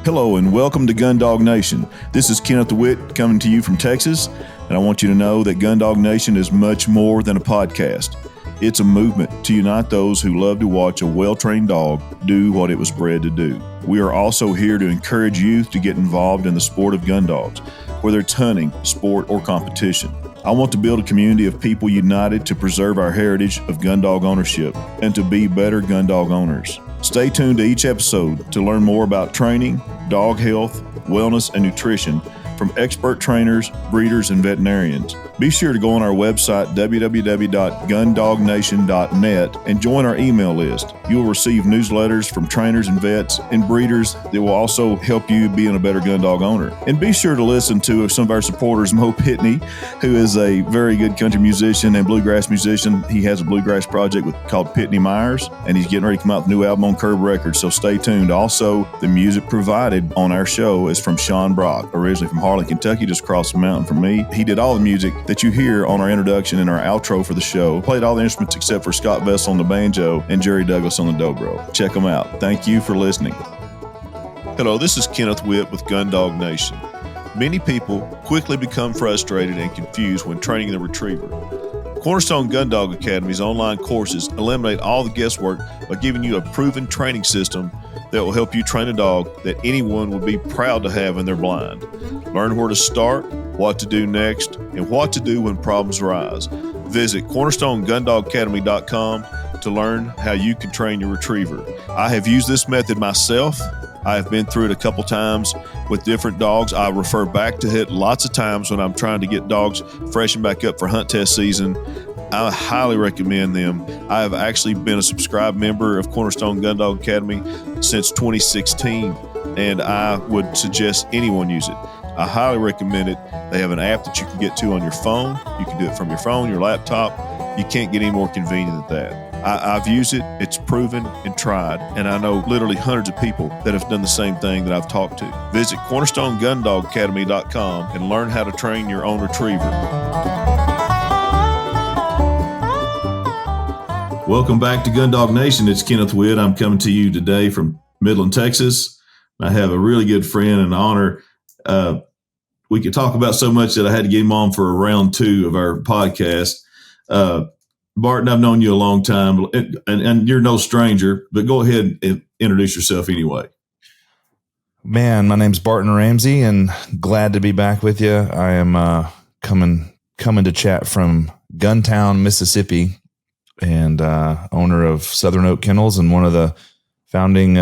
Hello and welcome to Gun Dog Nation. This is Kenneth DeWitt coming to you from Texas, and I want you to know that Gun Dog Nation is much more than a podcast. It's a movement to unite those who love to watch a well-trained dog do what it was bred to do. We are also here to encourage youth to get involved in the sport of gun dogs, whether it's hunting, sport, or competition. I want to build a community of people united to preserve our heritage of gun dog ownership and to be better gun dog owners. Stay tuned to each episode to learn more about training, dog health, wellness, and nutrition from expert trainers, breeders, and veterinarians. Be sure to go on our website, www.gundognation.net, and join our email list. You will receive newsletters from trainers and vets and breeders that will also help you being a better gun dog owner. And be sure to listen to some of our supporters, Mo Pitney, who is a very good country musician and bluegrass musician. He has a bluegrass project called Pitney Myers, and he's getting ready to come out with a new album on Curb Records, so stay tuned. Also, the music provided on our show is from Sean Brock, originally from Harlan, Kentucky, just across the mountain from me. He did all the music that you hear on our introduction and our outro for the show. Played all the instruments except for Scott Vessel on the banjo and Jerry Douglas on the dobro. Check them out. Thank you for listening. Hello, this is Kenneth Witt with Gun Dog Nation. Many people quickly become frustrated and confused when training the retriever. Cornerstone Gun Dog Academy's online courses eliminate all the guesswork by giving you a proven training system that will help you train a dog that anyone would be proud to have in their blind. Learn where to start, what to do next, and what to do when problems arise. Visit cornerstonegundogacademy.com to learn how you can train your retriever. I have used this method myself. I have been through it a couple times with different dogs. I refer back to it lots of times when I'm trying to get dogs freshened back up for hunt test season. I highly recommend them. I have actually been a subscribed member of Cornerstone Gun Dog Academy since 2016, and I would suggest anyone use it. I highly recommend it. They have an app that you can get to on your phone. You can do it from your phone, your laptop. You can't get any more convenient than that. I've used it. It's proven and tried, and I know literally hundreds of people that have done the same thing that I've talked to. Visit cornerstonegundogacademy.com and learn how to train your own retriever. Welcome back to Gun Dog Nation. It's Kenneth Witt. I'm coming to you today from Midland, Texas. I have a really good friend and honor. We could talk about so much that I had to get him on for a round two of our podcast. Barton, I've known you a long time, and you're no stranger, but go ahead and introduce yourself anyway. Man, my name's Barton Ramsey, and glad to be back with you. I am coming to chat from Guntown, Mississippi, and owner of Southern Oak Kennels and one of the founding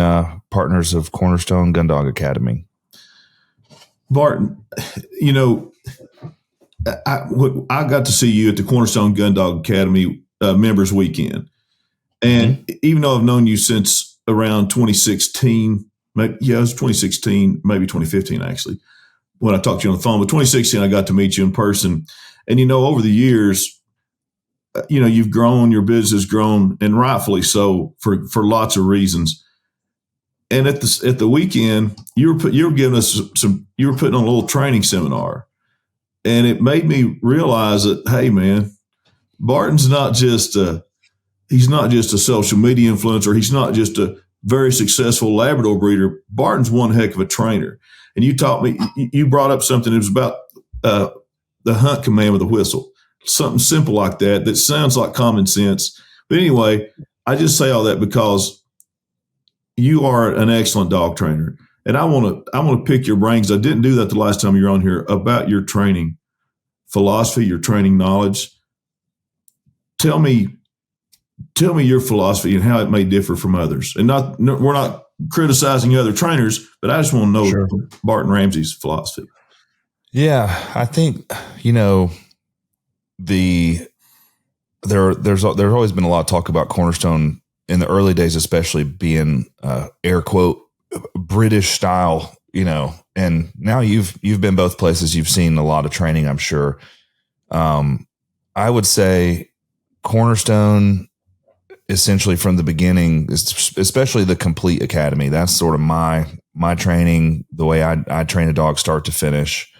partners of Cornerstone Gun Dog Academy. Barton, you know, I got to see you at the Cornerstone Gun Dog Academy Members Weekend. And even though I've known you since around 2016, it was 2016, maybe 2015, actually, when I talked to you on the phone. But 2016, I got to meet you in person. And, you know, over the years, you know, you've grown, your business has grown, and rightfully so for lots of reasons. And at the weekend, you were giving us you were putting on a little training seminar. And it made me realize that, hey, man, Barton's he's not just a social media influencer. He's not just a very successful Labrador breeder. Barton's one heck of a trainer. And you taught me, you brought up something that was about the hunt command with a whistle, something simple like that sounds like common sense. But anyway, I just say all that because you are an excellent dog trainer. And I want to pick your brains. I didn't do that the last time you were on here about your training philosophy, your training knowledge. Tell me your philosophy and how it may differ from others. And we're not criticizing other trainers, but I just want to know Sure. Barton Ramsey's philosophy. Yeah, I think, you know, there's always been a lot of talk about Cornerstone in the early days, especially being air quote British style, you know, and now you've been both places. You've seen a lot of training, I'm sure. I would say Cornerstone, essentially from the beginning, especially the complete academy. That's sort of my training, the way I train a dog start to finish.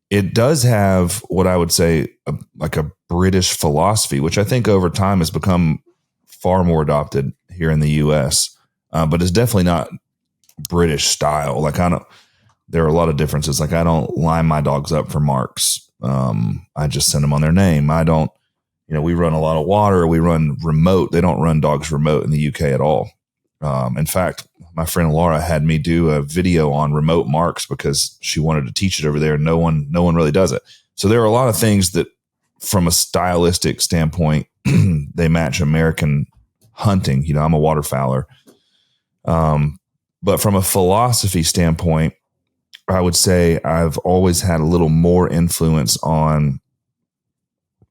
It does have what I would say like a British philosophy, which I think over time has become far more adopted here in the U.S., but it's definitely not British style. Like there are a lot of differences. Like I don't line my dogs up for marks. I just send them on their name. I don't, we run a lot of water. We run remote. They don't run dogs remote in the UK at all. In fact, my friend Laura had me do a video on remote marks because she wanted to teach it over there. No one really does it. So there are a lot of things that from a stylistic standpoint, they match American hunting. I'm a waterfowler. But from a philosophy standpoint, I would say I've always had a little more influence on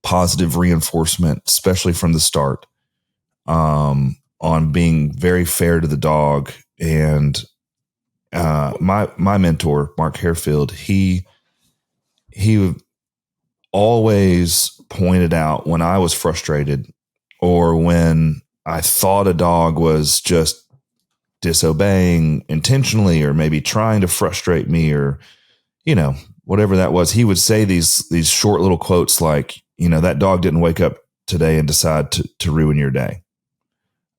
positive reinforcement, especially from the start, on being very fair to the dog. And my mentor, Mark Harefield, he always pointed out when I was frustrated or when I thought a dog was just disobeying intentionally or maybe trying to frustrate me or, whatever that was, he would say these short little quotes like, that dog didn't wake up today and decide to ruin your day.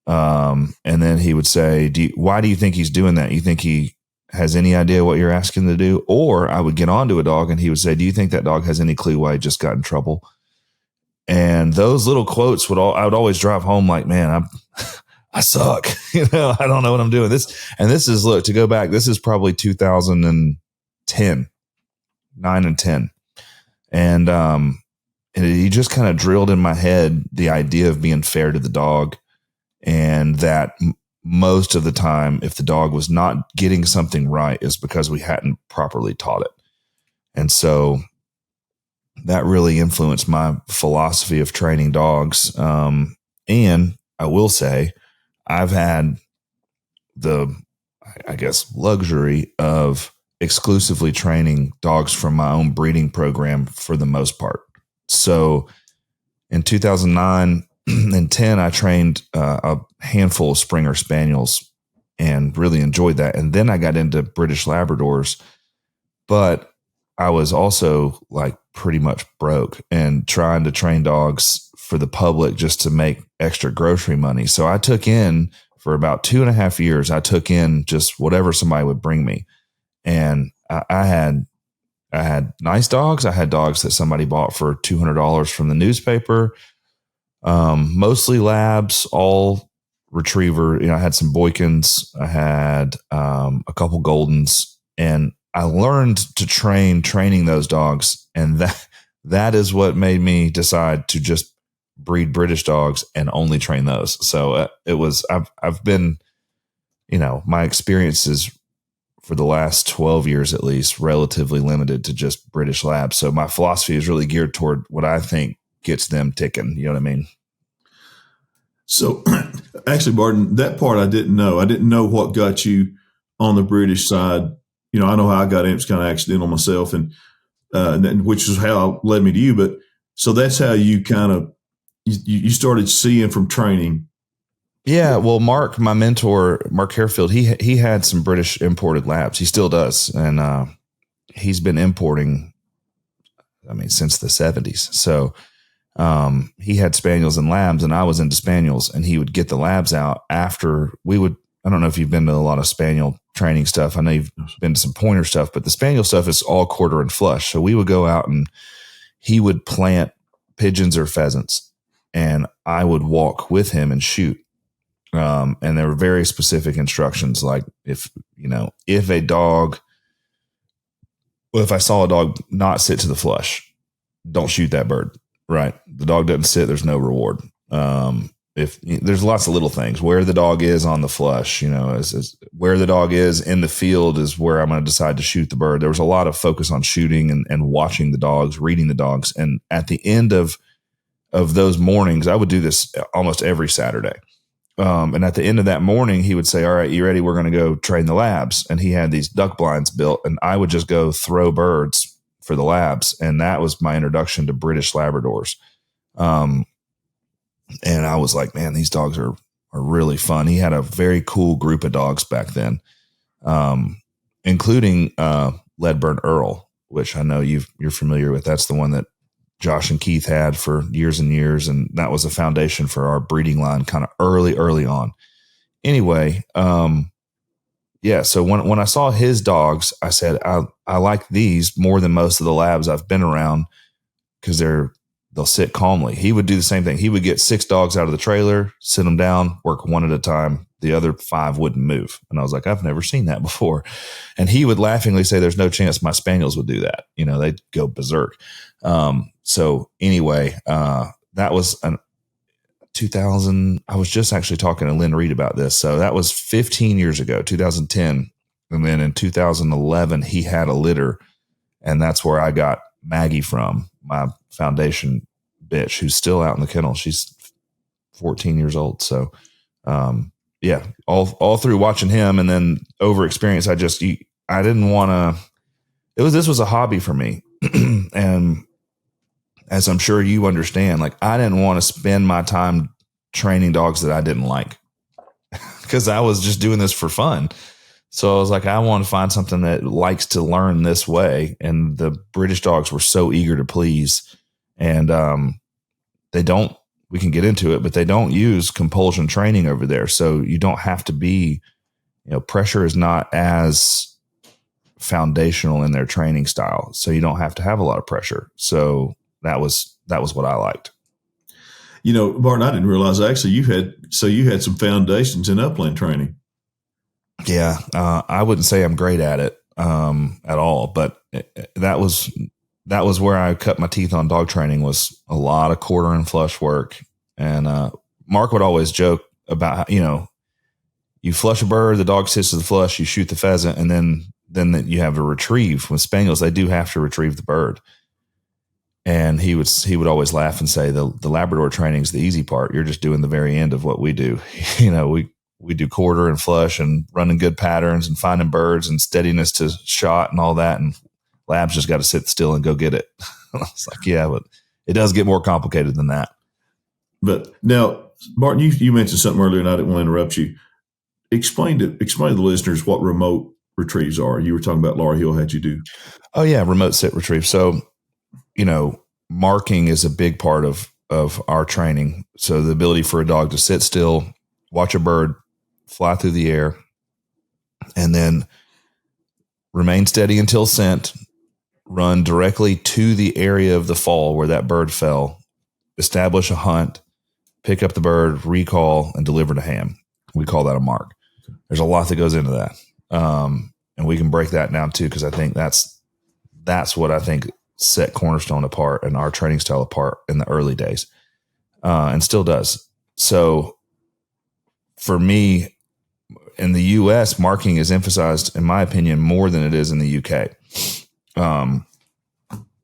And then he would say, why do you think he's doing that? You think he has any idea what you're asking him to do? Or I would get onto a dog and he would say, do you think that dog has any clue why he just got in trouble? And those little quotes I would always drive home like, man, I suck. I don't know what I'm doing. This is, look, to go back, this is probably 2010, 9 and 10. And he just kind of drilled in my head the idea of being fair to the dog. And that most of the time, if the dog was not getting something right, is because we hadn't properly taught it. And so that really influenced my philosophy of training dogs. And I will say, I've had the, I guess, luxury of exclusively training dogs from my own breeding program for the most part. So in 2009 and 10, I trained a handful of Springer Spaniels and really enjoyed that. And then I got into British Labradors, but I was also like pretty much broke and trying to train dogs for the public just to make extra grocery money. So I took in for about 2.5 years, I took in just whatever somebody would bring me. And I had nice dogs. I had dogs that somebody bought for $200 from the newspaper. Mostly labs, all retriever. I had some Boykins. I had a couple Goldens, and I learned to training those dogs. And that is what made me decide to just breed British dogs and only train those. So I've been, my experiences for the last 12 years, at least, relatively limited to just British labs. So my philosophy is really geared toward what I think gets them ticking. You know what I mean? So actually, Barton, that part I didn't know. I didn't know what got you on the British side. I know how I got in. It was kind of accidental myself, and which is how it led me to you. But so that's how you kind of, you started seeing from training. Yeah. Well, Mark, my mentor, Mark Harefield, he had some British imported labs. He still does. And he's been importing, since the 70s. So he had Spaniels and labs, and I was into Spaniels, and he would get the labs out after I don't know if you've been to a lot of Spaniel training stuff. I know you've been to some pointer stuff, but the Spaniel stuff is all quarter and flush. So we would go out and he would plant pigeons or pheasants, and I would walk with him and shoot. And there were very specific instructions. Like if I saw a dog not sit to the flush, don't shoot that bird. Right. The dog doesn't sit, there's no reward. If there's lots of little things, where the dog is on the flush, is where the dog is in the field is where I'm going to decide to shoot the bird. There was a lot of focus on shooting and watching the dogs, reading the dogs. And at the end of those mornings, I would do this almost every Saturday. And at the end of that morning, he would say, all right, you ready? We're going to go train the labs. And he had these duck blinds built, and I would just go throw birds for the labs. And that was my introduction to British Labradors. And I was like, man, these dogs are really fun. He had a very cool group of dogs back then, including Leadburn Earl, which I know you're familiar with. That's the one that Josh and Keith had for years and years. And that was a foundation for our breeding line kind of early on. Anyway, yeah. So when I saw his dogs, I said, I like these more than most of the labs I've been around because they'll sit calmly. He would do the same thing. He would get 6 dogs out of the trailer, sit them down, work one at a time. The other 5 wouldn't move. And I was like, I've never seen that before. And he would laughingly say, there's no chance my spaniels would do that. They'd go berserk. So anyway, that was 2000. I was just actually talking to Lynn Reed about this. So that was 15 years ago, 2010. And then in 2011, he had a litter. And that's where I got Maggie from, my foundation bitch, who's still out in the kennel. She's 14 years old. So, yeah, all through watching him and then over experience, I didn't want to, this was a hobby for me. And as I'm sure you understand, like I didn't want to spend my time training dogs that I didn't like because I was just doing this for fun. So I was like, I want to find something that likes to learn this way. And the British dogs were so eager to please. And we can get into it, but they don't use compulsion training over there. So you don't have to be, pressure is not as foundational in their training style. So you don't have to have a lot of pressure. So that was what I liked. Barton, I didn't realize actually you had some foundations in upland training. Yeah. I wouldn't say I'm great at it, at all, but that was where I cut my teeth on dog training, was a lot of quarter and flush work. And Mark would always joke about how, you flush a bird, the dog sits to the flush, you shoot the pheasant, and then you have a retrieve. With spaniels, they do have to retrieve the bird. And he would always laugh and say, the Labrador training is the easy part. You're just doing the very end of what we do. We do quarter and flush and running good patterns and finding birds and steadiness to shot and all that. And Lab's just got to sit still and go get it. I was like, yeah, but it does get more complicated than that. But now, Barton, you mentioned something earlier, and I didn't want to interrupt you. Explain to the listeners what remote retrieves are. You were talking about Laura Hill had you do. Oh yeah, remote sit retrieve. So, marking is a big part of our training. So the ability for a dog to sit still, watch a bird fly through the air, and then remain steady until scent, run directly to the area of the fall where that bird fell, establish a hunt, pick up the bird, recall, and deliver to ham. We call that a mark. There's a lot that goes into that. And we can break that down too, because I think that's what I think set Cornerstone apart and our training style apart in the early days, and still does. So for me, in the U.S., marking is emphasized, in my opinion, more than it is in the U.K.,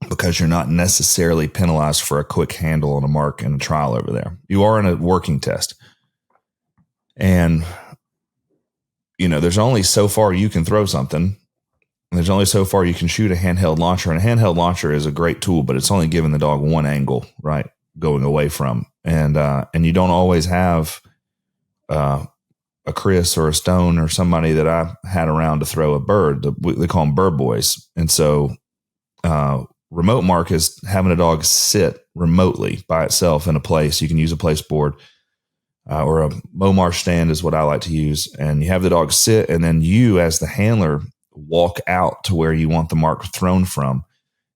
because you're not necessarily penalized for a quick handle on a mark in a trial over there. You are in a working test. And, there's only so far you can throw something. And there's only so far you can shoot a handheld launcher. And a handheld launcher is a great tool, but it's only giving the dog one angle, right, going away from. And you don't always have a Chris or a Stone or somebody that I had around to throw a bird. They call them bird boys. And so remote mark is having a dog sit remotely by itself in a place. You can use a place board or a Momar stand is what I like to use. And you have the dog sit, and then you as the handler walk out to where you want the mark thrown from.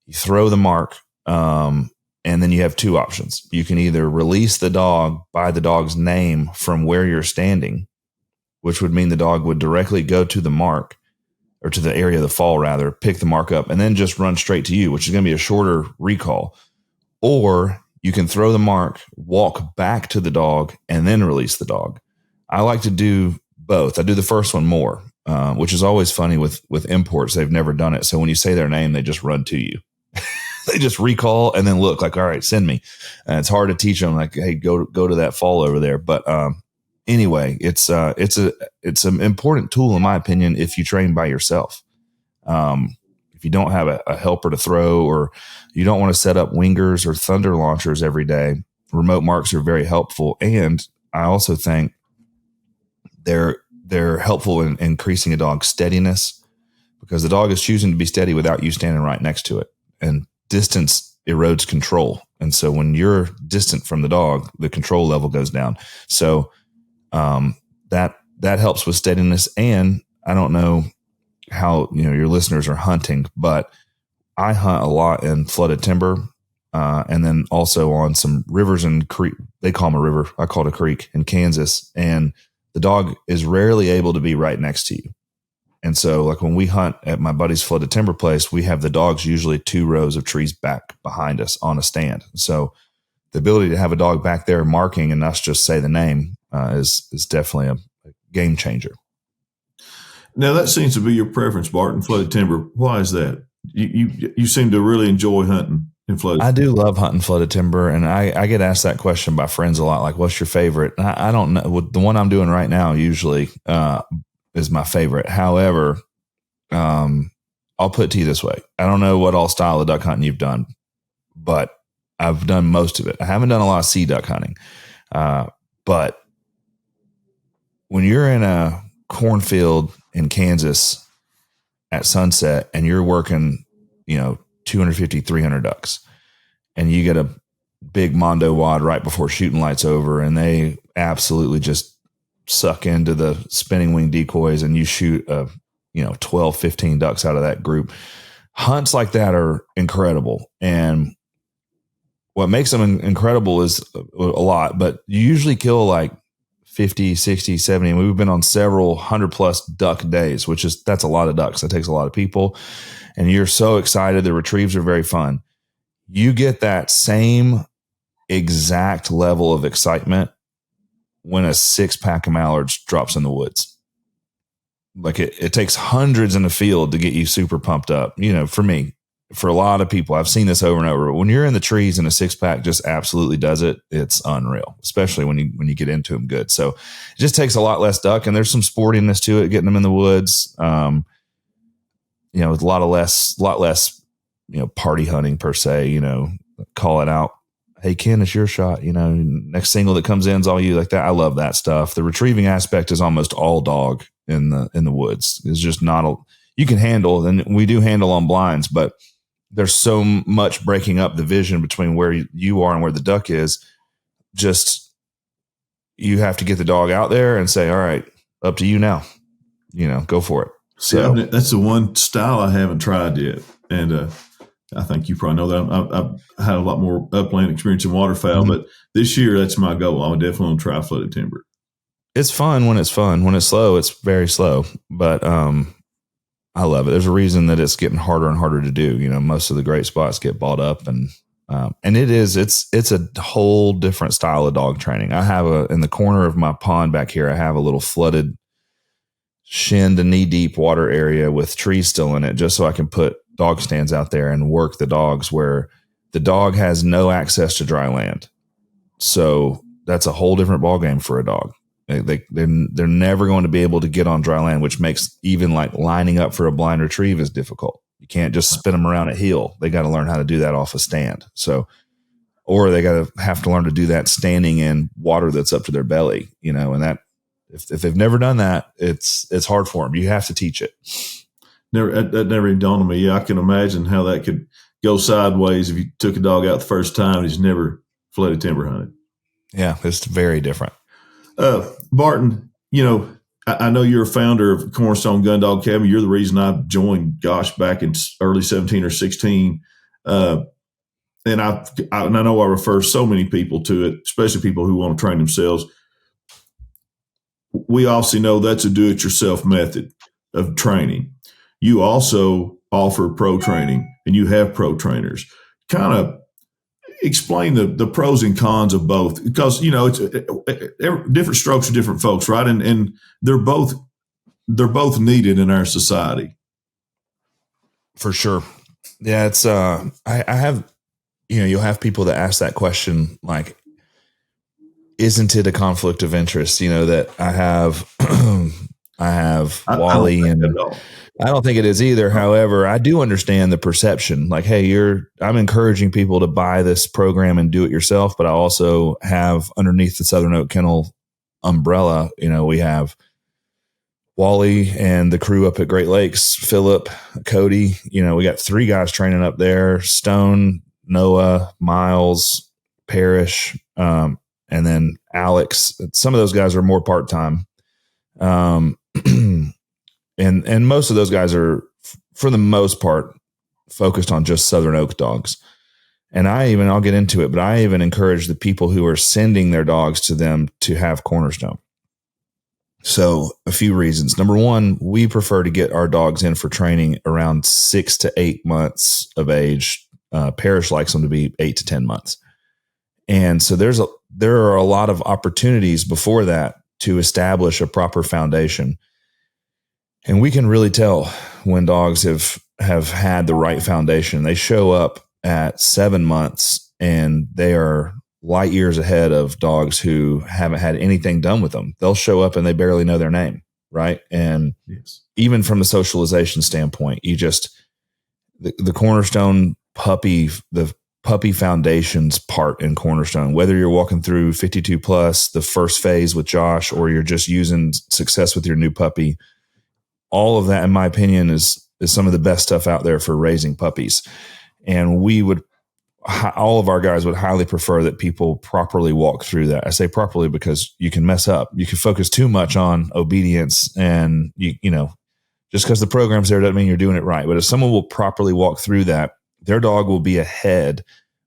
You throw the mark, and then you have 2 options. You can either release the dog by the dog's name from where you're standing, which would mean the dog would directly go to the mark, or to the area of the fall rather, pick the mark up, and then just run straight to you, which is going to be a shorter recall. Or you can throw the mark, walk back to the dog, and then release the dog. I like to do both. I do the first one more, which is always funny with imports. They've never done it. So when you say their name, they just run to you. They just recall and then look like, all right, send me. And it's hard to teach them like, hey, go to that fall over there. But anyway, it's an important tool in my opinion if you train by yourself. If you don't have a helper to throw, or you don't want to set up wingers or thunder launchers every day, remote marks are very helpful. And I also think they're helpful in increasing a dog's steadiness, because the dog is choosing to be steady without you standing right next to it. And distance erodes control. And so when you're distant from the dog, the control level goes down. So that helps with steadiness. And I don't know how, your listeners are hunting, but I hunt a lot in flooded timber. And then also on some rivers and creek. They call them a river. I call it a creek in Kansas. And the dog is rarely able to be right next to you. And so like when we hunt at my buddy's flooded timber place, we have the dogs usually 2 rows of trees back behind us on a stand. So the ability to have a dog back there marking and us just say the name is definitely a game changer. Now that seems to be your preference, Barton, flooded timber. Why is that? You seem to really enjoy hunting in flooded. I do love hunting flooded timber, and I get asked that question by friends a lot. Like, what's your favorite? I don't know. The one I'm doing right now usually is my favorite. However, I'll put it to you this way: I don't know what all style of duck hunting you've done, but I've done most of it. I haven't done a lot of sea duck hunting, but when you're in a cornfield in Kansas at sunset and you're working, 250, 300 ducks, and you get a big Mondo wad right before shooting lights over, and they absolutely just suck into the spinning wing decoys, and you shoot 12, 15 ducks out of that group. Hunts like that are incredible. And what makes them incredible is a lot, but you usually kill like 50, 60, 70. And we've been on several 100+ duck days, that's a lot of ducks. That takes a lot of people. And you're so excited. The retrieves are very fun. You get that same exact level of excitement when a 6-pack of mallards drops in the woods. Like it takes hundreds in the field to get you super pumped up. For me, for a lot of people, I've seen this over and over. When you're in the trees and a 6-pack just absolutely does it, it's unreal, especially when you get into them good. So it just takes a lot less duck, and there's some sportiness to it, getting them in the woods. With a lot less, party hunting per se, call it out. Hey, Ken, it's your shot. Next single that comes in is all you, like that. I love that stuff. The retrieving aspect is almost all dog in the woods. It's just not you can handle, and we do handle on blinds, but there's so much breaking up the vision between where you are and where the duck is. Just, you have to get the dog out there and say, all right, up to you now, go for it. So that's the one style I haven't tried yet. And I think you probably know that I've had a lot more upland experience in waterfowl, but this year that's my goal. I would definitely want to try flooded timber. It's fun when it's fun. When it's slow, it's very slow, but I love it. There's a reason that it's getting harder and harder to do. Most of the great spots get bought up, and it's a whole different style of dog training. I have in the corner of my pond back here, I have a little flooded shin to knee deep water area with trees still in it, just so I can put dog stands out there and work the dogs where the dog has no access to dry land. So that's a whole different ballgame for a dog. They're never going to be able to get on dry land, which makes even like lining up for a blind retrieve is difficult. You can't just spin them around at heel. They got to learn how to do that off a stand. So, or they got to have to learn to do that standing in water that's up to their belly, and that if they've never done that, it's hard for them. You have to teach it. That never even dawned on me. Yeah, I can imagine how that could go sideways if you took a dog out the first time and he's never flooded timber hunted. Yeah, it's very different. Barton, I know you're a founder of Cornerstone Gun Dog Academy. You're the reason I joined, back in early 17 or 16. And I know I refer so many people to it, especially people who want to train themselves. We obviously know that's a do-it-yourself method of training. You also offer pro training, and you have pro trainers. Kind of explain the pros and cons of both, because it's different strokes for different folks, right? And they're both needed in our society. For sure. Yeah, it's I have you'll have people that ask that question, like, isn't it a conflict of interest? That I have Wally, and I don't think it is either. However, I do understand the perception. Like, hey, I'm encouraging people to buy this program and do it yourself. But I also have underneath the Southern Oak Kennel umbrella, we have Wally and the crew up at Great Lakes, Philip, Cody. We got 3 guys training up there: Stone, Noah, Miles, Parrish, and then Alex. Some of those guys are more part-time. And and most of those guys are, for the most part, focused on just Southern Oak dogs. And I'll get into it, but I even encourage the people who are sending their dogs to them to have Cornerstone. So a few reasons. Number one, we prefer to get our dogs in for training around 6 to 8 months of age. Parrish likes them to be 8 to 10 months. And so there are a lot of opportunities before that to establish a proper foundation. And we can really tell when dogs have had the right foundation. They show up at 7 months and they are light years ahead of dogs who haven't had anything done with them. They'll show up and they barely know their name, right? And even from a socialization standpoint, the Cornerstone puppy, the puppy foundations part in Cornerstone, whether you're walking through 52 plus, the first phase with Josh, or you're just using success with your new puppy, all of that, in my opinion, is some of the best stuff out there for raising puppies. And all of our guys would highly prefer that people properly walk through that. I say properly because you can mess up. You can focus too much on obedience, and just because the program's there doesn't mean you're doing it right. But if someone will properly walk through that, their dog will be ahead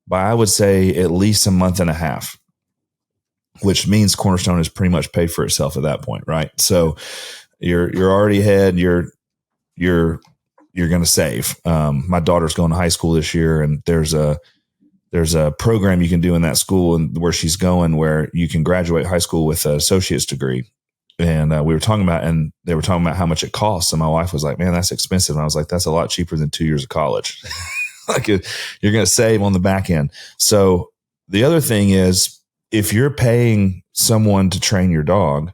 by, I would say, at least a month and a half, which means Cornerstone is pretty much paid for itself at that point, right? So you're already ahead. You're going to save. My daughter's going to high school this year, and there's a program you can do in that school and where she's going, where you can graduate high school with an associate's degree. And they were talking about how much it costs. And my wife was like, man, that's expensive. And I was like, that's a lot cheaper than 2 years of college. Like, you're going to save on the back end. So the other thing is, if you're paying someone to train your dog,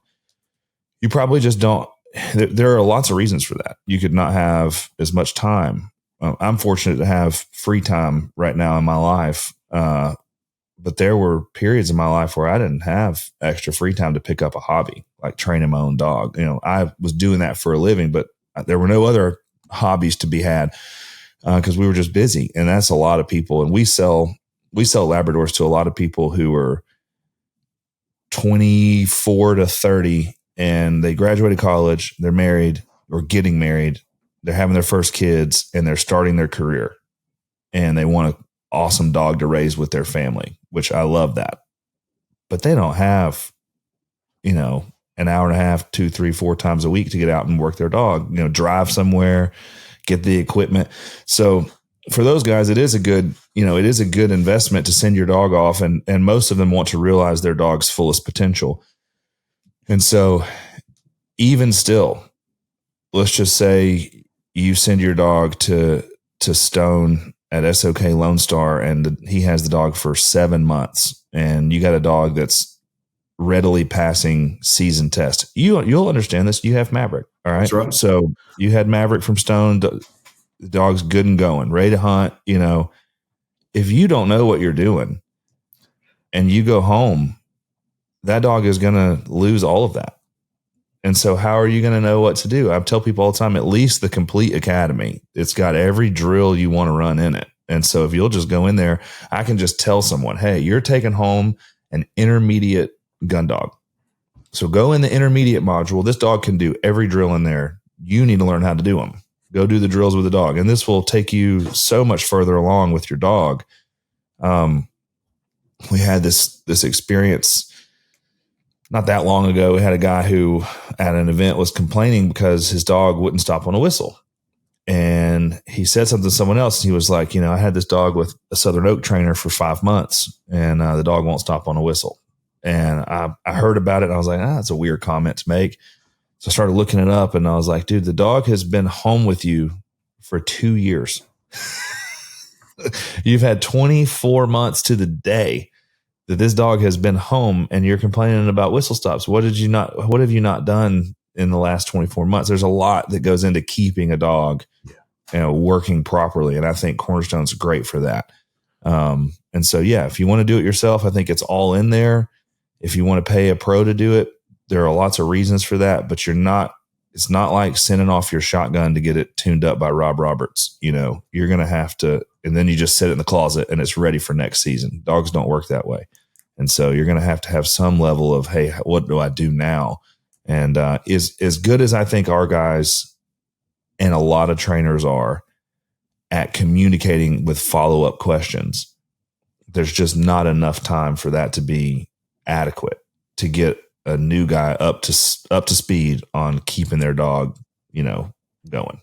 you probably just don't. There are lots of reasons for that. You could not have as much time. I'm fortunate to have free time right now in my life. But there were periods in my life where I didn't have extra free time to pick up a hobby, like training my own dog. I was doing that for a living, but there were no other hobbies to be had because we were just busy. And that's a lot of people. And we sell Labradors to a lot of people who are 24 to 30, and they graduated college, they're married or getting married, they're having their first kids, and they're starting their career, and they want an awesome dog to raise with their family, which I love that. But they don't have, an hour and a half, 2, 3, 4 times a week to get out and work their dog, drive somewhere, get the equipment. So for those guys, it is a good investment to send your dog off. And most of them want to realize their dog's fullest potential. And so even still, let's just say you send your dog to Stone at SOK Lone Star, and he has the dog for 7 months, and you got a dog that's readily passing season test. You'll understand this. You have Maverick. All right. That's right. So you had Maverick from Stone. The dog's good and going, ready to hunt. If you don't know what you're doing and you go home, that dog is going to lose all of that. And so how are you going to know what to do? I tell people all the time, at least the Complete Academy, it's got every drill you want to run in it. And so if you'll just go in there, I can just tell someone, hey, you're taking home an intermediate gun dog. So go in the intermediate module. This dog can do every drill in there. You need to learn how to do them. Go do the drills with the dog. And this will take you so much further along with your dog. We had this experience not that long ago. We had a guy who at an event was complaining because his dog wouldn't stop on a whistle. And he said something to someone else. And he was like, I had this dog with a Southern Oak trainer for 5 months, and the dog won't stop on a whistle. And I heard about it, and I was like, that's a weird comment to make. So I started looking it up, and I was like, dude, the dog has been home with you for 2 years. You've had 24 months to the day that this dog has been home, and you're complaining about whistle stops. What have you not done in the last 24 months? There's a lot that goes into keeping a dog, working properly. And I think Cornerstone's great for that. And so, if you want to do it yourself, I think it's all in there. If you want to pay a pro to do it, there are lots of reasons for that, but it's not like sending off your shotgun to get it tuned up by Rob Roberts. You're going to have to, and then you just set it in the closet and it's ready for next season. Dogs don't work that way. And so you're going to have some level of, hey, what do I do now? And as good as I think our guys and a lot of trainers are at communicating with follow-up questions, there's just not enough time for that to be adequate to get a new guy up to speed on keeping their dog, going.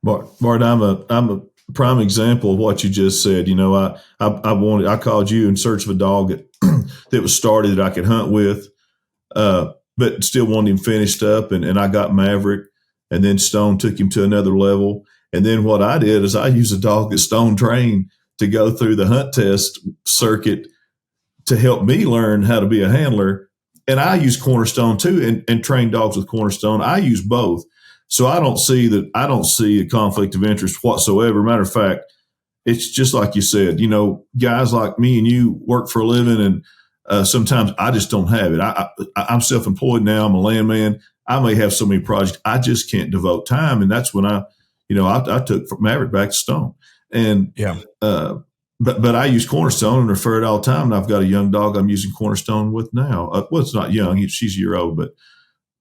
Bart, I'm a prime example of what you just said. I called you in search of a dog that was started that I could hunt with, but still wanted him finished up. And I got Maverick, and then Stone took him to another level. And then what I did is I used a dog that Stone trained to go through the hunt test circuit to help me learn how to be a handler. And I use Cornerstone too, and train dogs with Cornerstone. I use both. So I don't see a conflict of interest whatsoever. Matter of fact, it's just like you said, guys like me and you work for a living, and sometimes I just don't have it. I'm self-employed now. I'm a landman. I may have so many projects. I just can't devote time. And that's when I took Maverick back to Stone. And but I use Cornerstone and refer it all the time. And I've got a young dog I'm using Cornerstone with now. Well, it's not young; she's a year old, but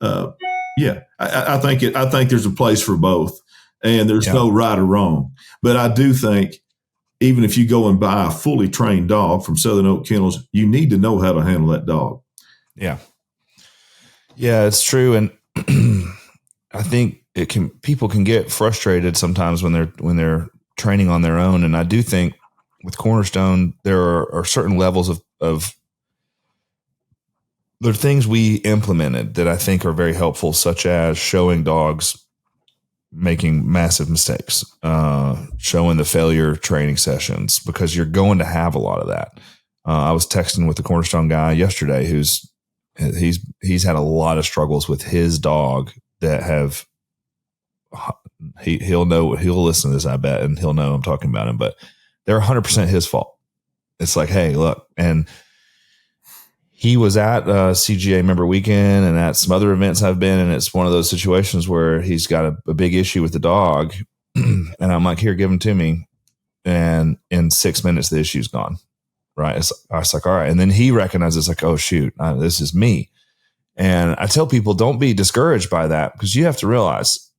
I think there's a place for both, and there's no right or wrong. But I do think even if you go and buy a fully trained dog from Southern Oak Kennels, you need to know how to handle that dog. Yeah, it's true, and I think people can get frustrated sometimes when they're training on their own, and I do think with Cornerstone there are certain levels of there are things we implemented that I think are very helpful, such as showing dogs making massive mistakes, showing the failure training sessions, because you're going to have a lot of that. I was texting with the Cornerstone guy yesterday he's had a lot of struggles with his dog that have he'll listen to this, I bet, and he'll know I'm talking about him, but they're 100% his fault. It's like, hey, look, and he was at CGA member weekend and at some other events I've been, and it's one of those situations where he's got a big issue with the dog, and I'm like, here, give him to me, and in 6 minutes the issue's gone. Right? I was like, all right, and then he recognizes, like, oh shoot, this is me. And I tell people, don't be discouraged by that, because you have to realize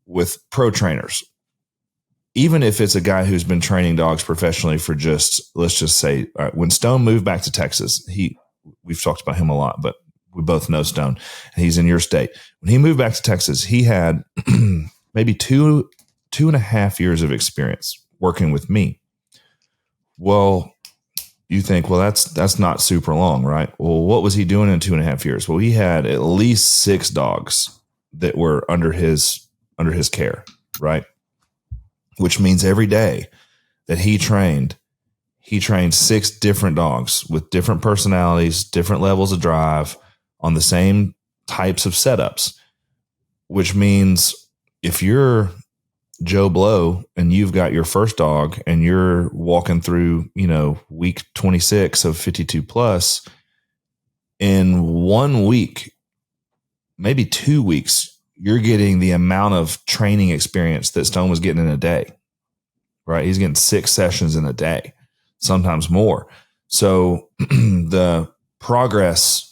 with pro trainers, even if it's a guy who's been training dogs professionally for let's just say, all right, when Stone moved back to Texas, we've talked about him a lot, but we both know Stone, and he's in your state. When he moved back to Texas, he had maybe 2.5 years of experience working with me. Well, you think, well, that's not super long, right? Well, what was he doing in 2.5 years? Well, he had at least 6 dogs that were under his care, right? Which means every day that he trained 6 different dogs with different personalities, different levels of drive on the same types of setups, which means if you're Joe Blow and you've got your first dog and you're walking through, week 26 of 52 plus, in 1 week, maybe 2 weeks, you're getting the amount of training experience that Stone was getting in a day, right? He's getting 6 sessions in a day, sometimes more. So the progress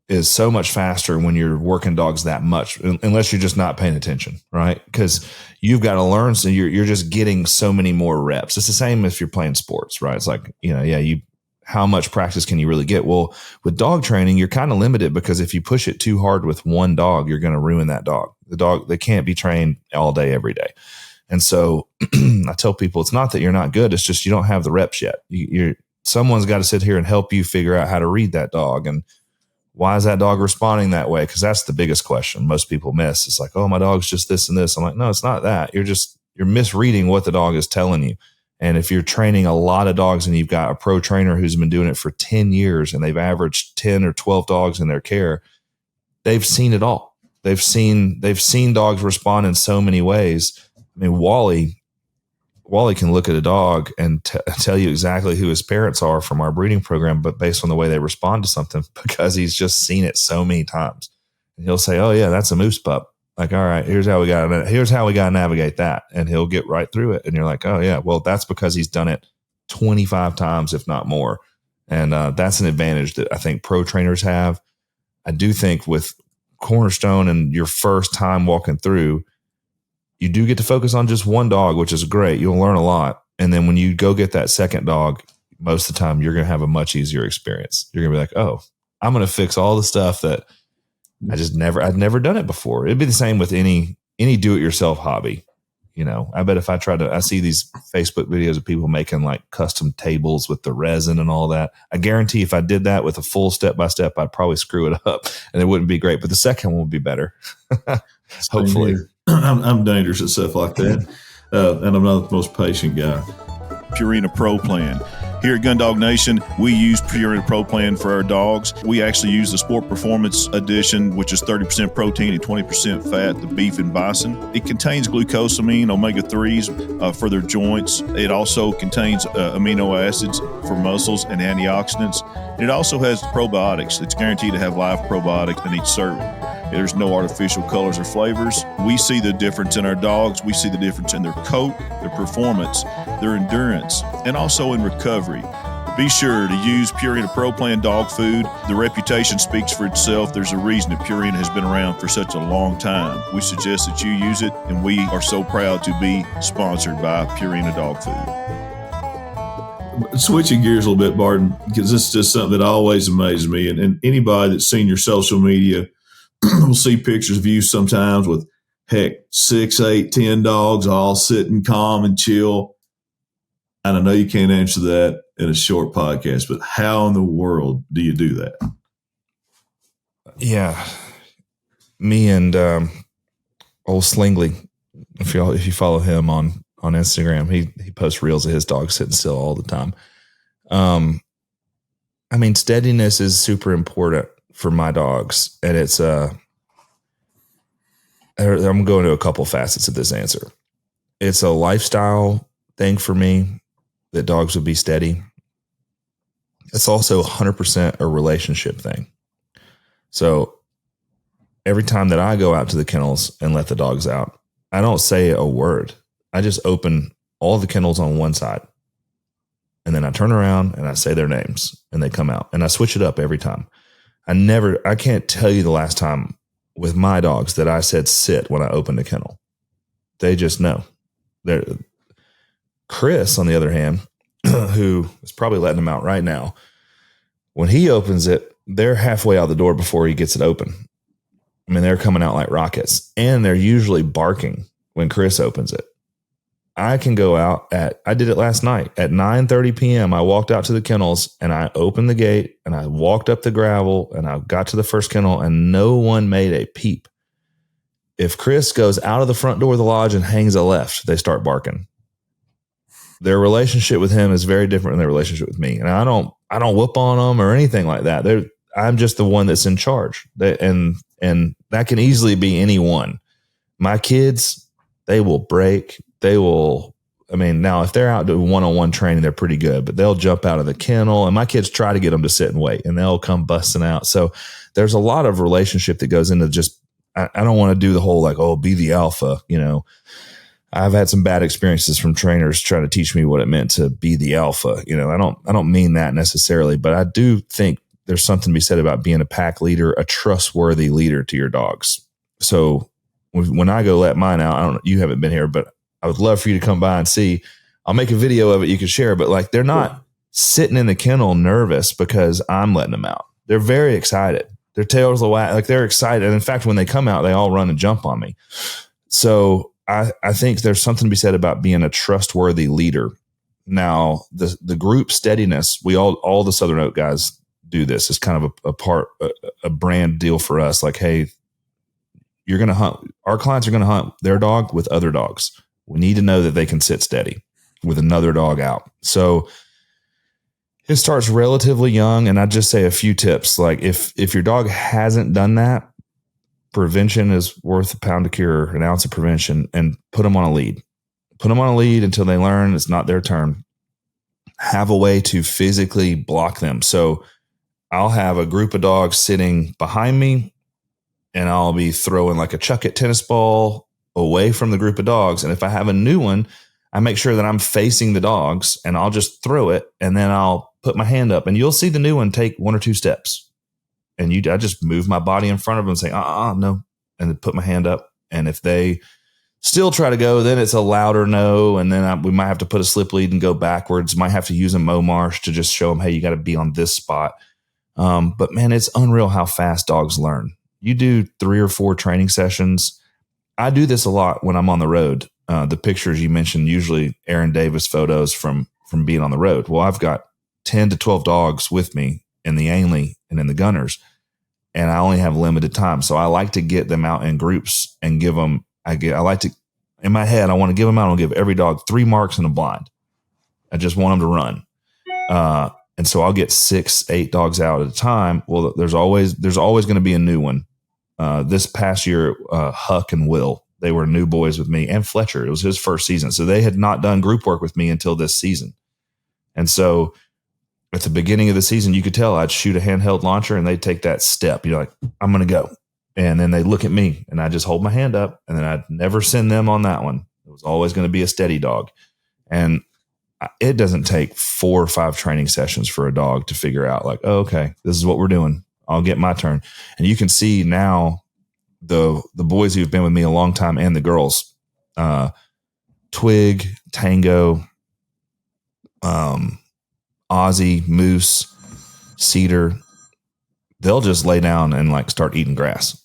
is so much faster when you're working dogs that much, unless you're just not paying attention, right? Because you've got to learn. So you're just getting so many more reps. It's the same if you're playing sports, right? It's like, how much practice can you really get? Well, with dog training, you're kind of limited, because if you push it too hard with one dog, you're going to ruin that dog. The dog, they can't be trained all day, every day. And so I tell people, it's not that you're not good. It's just you don't have the reps yet. Someone's got to sit here and help you figure out how to read that dog. And why is that dog responding that way? Because that's the biggest question most people miss. It's like, oh, my dog's just this and this. I'm like, no, it's not that. You're misreading what the dog is telling you. And if you're training a lot of dogs and you've got a pro trainer who's been doing it for 10 years and they've averaged 10 or 12 dogs in their care, they've seen it all. They've seen dogs respond in so many ways. I mean, Wally can look at a dog and tell you exactly who his parents are from our breeding program, but based on the way they respond to something, because he's just seen it so many times. And he'll say, oh yeah, that's a moose pup. Like, all right, here's how we got to navigate that. And he'll get right through it. And you're like, oh yeah, well, that's because he's done it 25 times, if not more. And that's an advantage that I think pro trainers have. I do think with Cornerstone and your first time walking through, you do get to focus on just one dog, which is great. You'll learn a lot. And then when you go get that second dog, most of the time you're going to have a much easier experience. You're going to be like, oh, I'm going to fix all the stuff that I'd never done it before. It'd be the same with any do-it-yourself hobby. I bet if I see these Facebook videos of people making like custom tables with the resin and all that. I guarantee if I did that with a full step-by-step, I'd probably screw it up and it wouldn't be great. But the second one would be better. Hopefully. I'm dangerous at stuff like that. And I'm not the most patient guy. Purina Pro Plan. Here at Gundog Nation, we use Purina Pro Plan for our dogs. We actually use the Sport Performance Edition, which is 30% protein and 20% fat, the beef and bison. It contains glucosamine, omega-3s for their joints. It also contains amino acids for muscles and antioxidants. And it also has probiotics. It's guaranteed to have live probiotics in each serving. There's no artificial colors or flavors. We see the difference in our dogs. We see the difference in their coat, their performance, their endurance, and also in recovery. Be sure to use Purina Pro Plan dog food. The reputation speaks for itself. There's a reason that Purina has been around for such a long time. We suggest that you use it, and we are so proud to be sponsored by Purina Dog Food. Switching gears a little bit, Barton, because this is just something that always amazes me. And anybody that's seen your social media will see pictures of you sometimes with, 6, 8, 10 dogs all sitting calm and chill. And I know you can't answer that in a short podcast, but how in the world do you do that? Yeah. Me and old Slingley, if you follow him on Instagram, he posts reels of his dog sitting still all the time. Steadiness is super important for my dogs. And it's I'm going to a couple facets of this answer. It's a lifestyle thing for me that dogs would be steady. It's also 100% a relationship thing. So every time that I go out to the kennels and let the dogs out, I don't say a word. I just open all the kennels on one side. And then I turn around and I say their names and they come out, and I switch it up every time. I can't tell you the last time with my dogs that I said sit when I opened a kennel. They just know. Chris, on the other hand, who is probably letting them out right now, when he opens it, they're halfway out the door before he gets it open. They're coming out like rockets, and they're usually barking when Chris opens it. I can go out I did it last night at 9:30 p.m. I walked out to the kennels and I opened the gate and I walked up the gravel and I got to the first kennel and no one made a peep. If Chris goes out of the front door of the lodge and hangs a left, they start barking. Their relationship with him is very different than their relationship with me. And I don't whoop on them or anything like that. I'm just the one that's in charge. And that can easily be anyone. My kids, they will break. They will, now if they're out doing one-on-one training, they're pretty good, but they'll jump out of the kennel, and my kids try to get them to sit and wait, and they'll come busting out. So there's a lot of relationship that goes into just, I don't want to do the whole be the alpha. I've had some bad experiences from trainers trying to teach me what it meant to be the alpha. I don't mean that necessarily, but I do think there's something to be said about being a pack leader, a trustworthy leader to your dogs. So when I go let mine out, you haven't been here, but I would love for you to come by and see. I'll make a video of it you can share, but they're not sitting in the kennel nervous because I'm letting them out. They're very excited. Their tails will wag, they're excited. And in fact, when they come out, they all run and jump on me. So I think there's something to be said about being a trustworthy leader. Now, the group Steadiness, all the Southern Oak guys do this. It's kind of a brand deal for us. Hey, you're going to hunt. Our clients are going to hunt their dog with other dogs. We need to know that they can sit steady with another dog out. So it starts relatively young. And I'd just say a few tips. If your dog hasn't done that, prevention is worth a pound of cure, an ounce of prevention, and put them on a lead. Put them on a lead until they learn it's not their turn. Have a way to physically block them. So I'll have a group of dogs sitting behind me, and I'll be throwing a chuck it tennis ball away from the group of dogs. And if I have a new one, I make sure that I'm facing the dogs, and I'll just throw it, and then I'll put my hand up, and you'll see the new one take 1 or 2 steps. And I just move my body in front of them and say, no, and then put my hand up. And if they still try to go. Then it's a louder no. And then we might have to put a slip lead and go backwards. Might have to use a mow marsh to just show them, hey, you got to be on this spot. But man, it's unreal how fast dogs learn. You do 3 or 4 training sessions. I do this a lot when I'm on the road. The pictures you mentioned, usually Aaron Davis photos from being on the road. Well, I've got 10 to 12 dogs with me in the Ainley and in the Gunners, and I only have limited time. So I like to get them out in groups and give them, I like to, in my head, I want to give them out. I'll give every dog 3 marks and a blind. I just want them to run. And so I'll get 6, 8 dogs out at a time. Well, there's always going to be a new one. This past year, Huck and Will, they were new boys with me, and Fletcher. It was his first season. So they had not done group work with me until this season. And so at the beginning of the season, you could tell I'd shoot a handheld launcher and they'd take that step. You're like, I'm going to go. And then they look at me and I just hold my hand up, and then I'd never send them on that one. It was always going to be a steady dog. And it doesn't take 4 or 5 training sessions for a dog to figure out like, oh, okay, this is what we're doing. I'll get my turn. And you can see now the boys who've been with me a long time and the girls, Twig, Tango, Ozzy, Moose, Cedar, they'll just lay down and like start eating grass.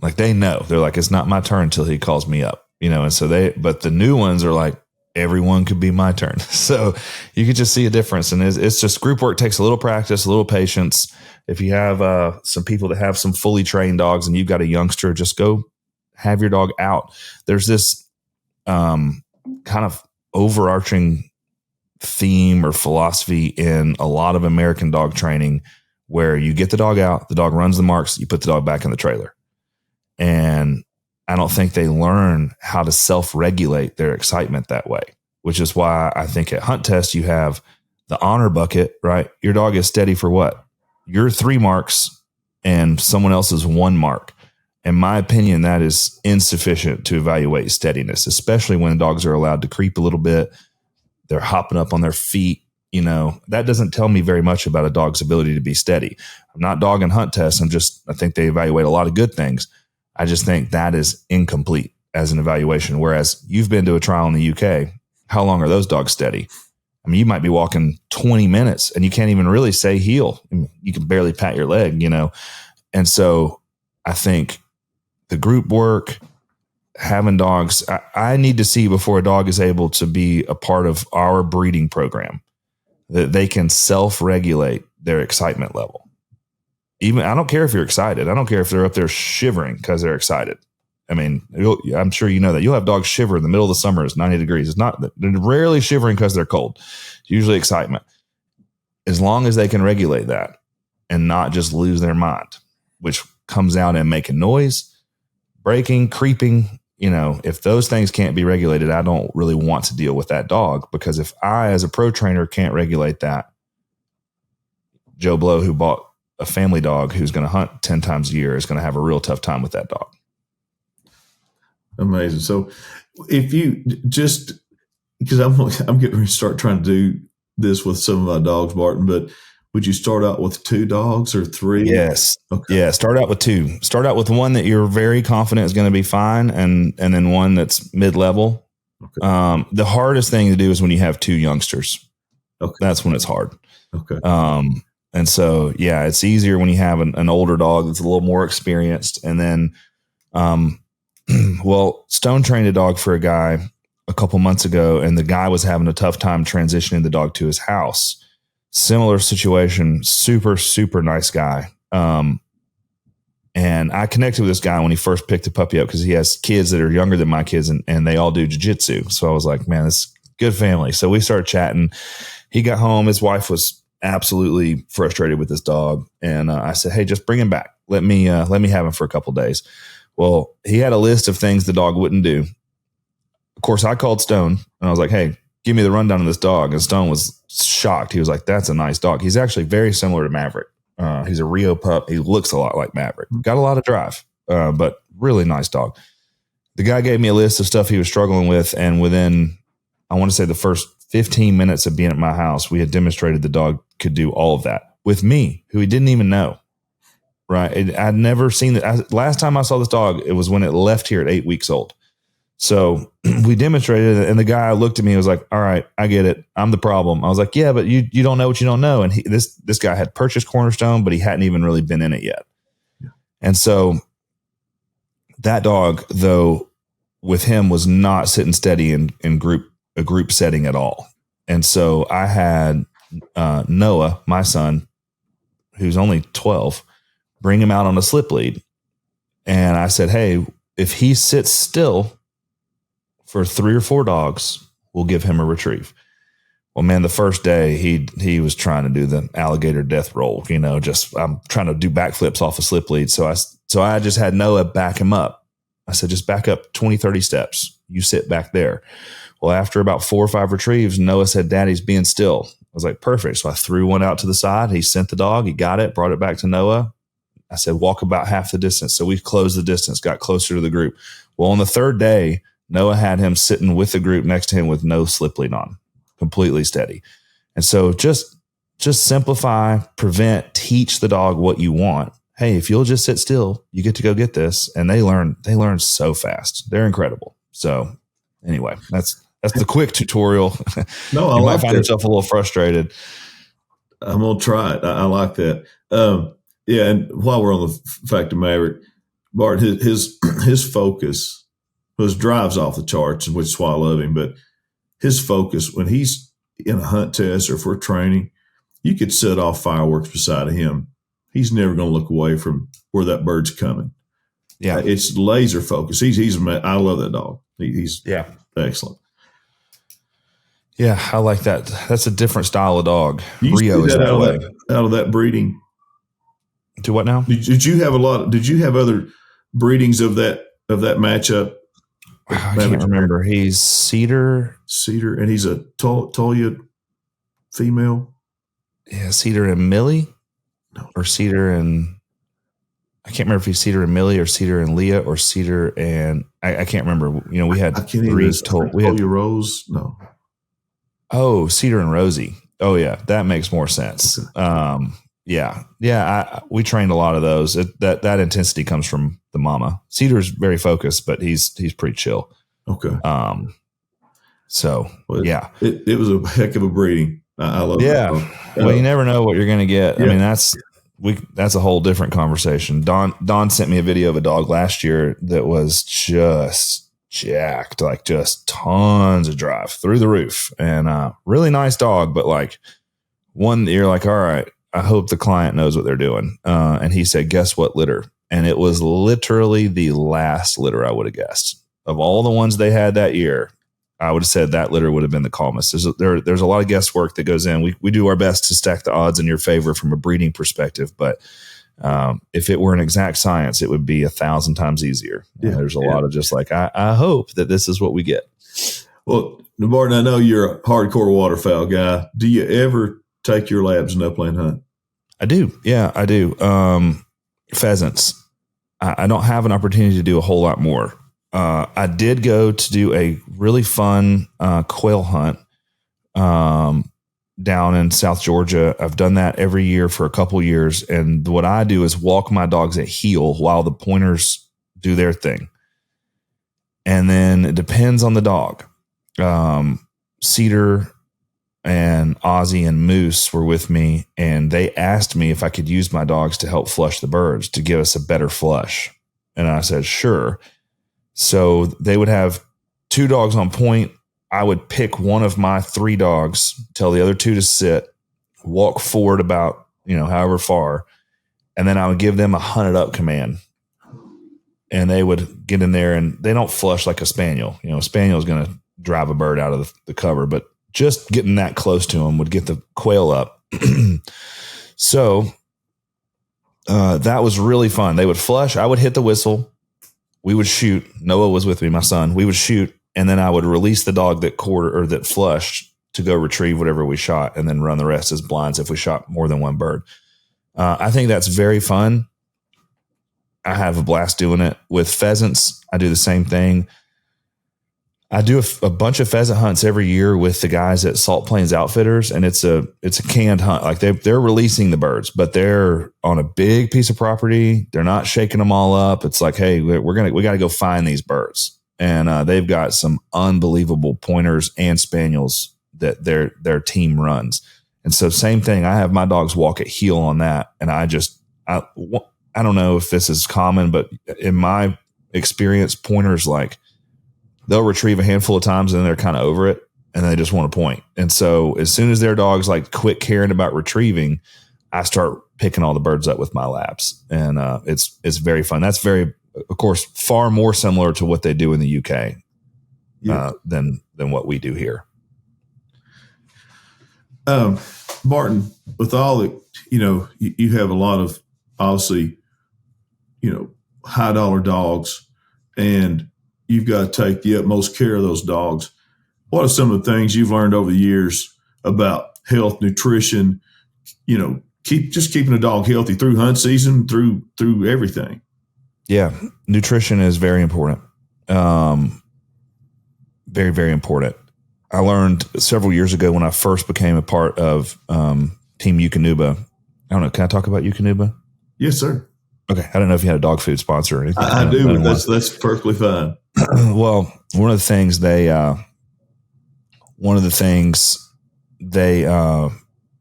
Like they know, they're like, it's not my turn until he calls me up, and so but the new ones are like, everyone could be my turn. So you could just see a difference. And it's just group work takes a little practice, a little patience. If you have some people that have some fully trained dogs and you've got a youngster, just go have your dog out. There's this kind of overarching theme or philosophy in a lot of American dog training where you get the dog out, the dog runs the marks, you put the dog back in the trailer. And I don't think they learn how to self-regulate their excitement that way, which is why I think at hunt test you have the honor bucket, right? Your dog is steady for what? Your 3 marks and someone else's 1 mark. In my opinion, that is insufficient to evaluate steadiness, especially when dogs are allowed to creep a little bit. They're hopping up on their feet. That doesn't tell me very much about a dog's ability to be steady. I'm not dogging hunt tests. I think they evaluate a lot of good things. I just think that is incomplete as an evaluation. Whereas you've been to a trial in the UK. How long are those dogs steady? I mean, you might be walking 20 minutes and you can't even really say heel. You can barely pat your leg, And so I think the group work, having dogs, I need to see before a dog is able to be a part of our breeding program that they can self-regulate their excitement level. Even I don't care if you're excited. I don't care if they're up there shivering because they're excited. I mean, I'm sure you know that. You'll have dogs shiver in the middle of the summer. It's 90 degrees. They're rarely shivering because they're cold. It's usually excitement. As long as they can regulate that and not just lose their mind, which comes out in making noise, breaking, creeping. If those things can't be regulated, I don't really want to deal with that dog, because if I, as a pro trainer, can't regulate that, Joe Blow, who bought a family dog who's going to hunt 10 times a year, is going to have a real tough time with that dog. Amazing. So if you just, because I'm getting ready to start trying to do this with some of my dogs, Barton, but would you start out with 2 dogs or 3? Yes. Okay. Yeah. Start out with 2. Start out with one that you're very confident is going to be fine. And then one that's mid-level. Okay. The hardest thing to do is when you have 2 youngsters. Okay. That's when it's hard. Okay. And so, yeah, it's easier when you have an older dog that's a little more experienced. And then, Stone trained a dog for a guy a couple months ago, and the guy was having a tough time transitioning the dog to his house. Similar situation, super, super nice guy. And I connected with this guy when he first picked the puppy up because he has kids that are younger than my kids, and they all do jiu-jitsu. So I was like, man, this is a good family. So we started chatting. He got home. His wife was absolutely frustrated with this dog. And I said, hey, just bring him back. Let me have him for a couple of days. Well, he had a list of things the dog wouldn't do. Of course, I called Stone and I was like, hey, give me the rundown of this dog. And Stone was shocked. He was like, that's a nice dog. He's actually very similar to Maverick. He's a Rio pup. He looks a lot like Maverick. Got a lot of drive, but really nice dog. The guy gave me a list of stuff he was struggling with. And within, I want to say the first 15 minutes of being at my house, we had demonstrated the dog could do all of that with me, who he didn't even know. Right. I'd never seen that. Last time I saw this dog, it was when it left here at 8 weeks old. So we demonstrated it, and the guy looked at me and was like, all right, I get it. I'm the problem. I was like, yeah, but you don't know what you don't know. And this guy had purchased Cornerstone, but he hadn't even really been in it yet. Yeah. And so that dog, though, with him was not sitting steady in a group setting at all. And so I had Noah, my son, who's only 12, bring him out on a slip lead. And I said, hey, if he sits still for 3 or 4 dogs, we'll give him a retrieve. Well, man, the first day he was trying to do the alligator death roll, just I'm trying to do backflips off a slip lead. So I just had Noah back him up. I said, just back up 20, 30 steps. You sit back there. Well, after about 4 or 5 retrieves, Noah said, Daddy's being still. I was like, perfect. So I threw one out to the side. He sent the dog. He got it, brought it back to Noah. I said, walk about half the distance. So we closed the distance, got closer to the group. Well, on the third day, Noah had him sitting with the group next to him with no slip lead on, completely steady. And so just simplify, prevent, teach the dog what you want. Hey, if you'll just sit still, you get to go get this. And they learn so fast. They're incredible. So anyway, that's the quick tutorial. No, I you like might find that. yourself a little frustrated. I'm going to try it. I like that. Yeah. And while we're on the fact of Maverick, Bart, his focus drives off the charts, which is why I love him. But his focus when he's in a hunt test or if we're training, you could set off fireworks beside of him. He's never going to look away from where that bird's coming. Yeah. It's laser focus. I love that dog. He's excellent. Yeah, I like that. That's a different style of dog. Rio is that way. Out of that breeding. Do what now? Did you have other breedings of that matchup? I can't remember. He's Cedar, and he's a Toya female. Yeah, Cedar and Millie, or Cedar and I can't remember if he's Cedar and Millie or Cedar and Leah or Cedar and I can't remember. We had Toya Rose. No. Oh, Cedar and Rosie. Oh yeah, that makes more sense. Okay. We trained a lot of those. That intensity comes from the mama. Cedar's very focused, but he's pretty chill. Okay. It was a heck of a breeding. I love it. Yeah. Well, you never know what you're going to get. Yeah. I mean, that's a whole different conversation. Don sent me a video of a dog last year that was just jacked, like just tons of drive through the roof, and really nice dog, but like one that you're like, all right, I hope the client knows what they're doing. And he said, guess what litter? And it was literally the last litter I would have guessed. Of all the ones they had that year, I would have said that litter would have been the calmest. There's a lot of guesswork that goes in. We do our best to stack the odds in your favor from a breeding perspective, but if it were an exact science, it would be 1,000 times easier. Yeah, there's a lot of just like, I hope that this is what we get. Well, Barton, I know you're a hardcore waterfowl guy. Do you ever take your labs and upland hunt? I do. Yeah, I do. Pheasants. I don't have an opportunity to do a whole lot more. I did go to do a really fun quail hunt down in South Georgia. I've done that every year for a couple years. And what I do is walk my dogs at heel while the pointers do their thing. And then it depends on the dog. Cedar and Ozzy and Moose were with me, and they asked me if I could use my dogs to help flush the birds to give us a better flush. And I said, sure. So they would have 2 dogs on point. I would pick one of my 3 dogs, tell the other 2 to sit, walk forward about, however far. And then I would give them a hunt it up command. And they would get in there, and they don't flush like a spaniel. A spaniel is going to drive a bird out of the cover, but just getting that close to them would get the quail up. So that was really fun. They would flush. I would hit the whistle. We would shoot. Noah was with me, my son. We would shoot, and then I would release the dog that flushed to go retrieve whatever we shot, and then run the rest as blinds if we shot more than one bird. I think that's very fun. I have a blast doing it. With pheasants, I do the same thing. I do a bunch of pheasant hunts every year with the guys at Salt Plains Outfitters, and it's a canned hunt. Like they're releasing the birds, but they're on a big piece of property. They're not shaking them all up. It's like, hey, we got to go find these birds. and they've got some unbelievable pointers and spaniels that their team runs. And so same thing, I have my dogs walk at heel on that. And I don't know if this is common, but in my experience, pointers, like, they'll retrieve a handful of times and then they're kind of over it and they just want to point. And so as soon as their dogs like quit caring about retrieving, I start picking all the birds up with my labs. And it's very fun. That's very, of course, far more similar to what they do in the UK than what we do here. Barton, with all the, you have a lot of, obviously, high dollar dogs, and you've got to take the utmost care of those dogs. What are some of the things you've learned over the years about health, nutrition, keeping a dog healthy through hunt season, through everything? Yeah. Nutrition is very important. Very, very important. I learned several years ago when I first became a part of Team Eukanuba. I don't know. Can I talk about Eukanuba? Yes, sir. Okay. I don't know if you had a dog food sponsor or anything. I do, but that's perfectly fine. Well, one of the things they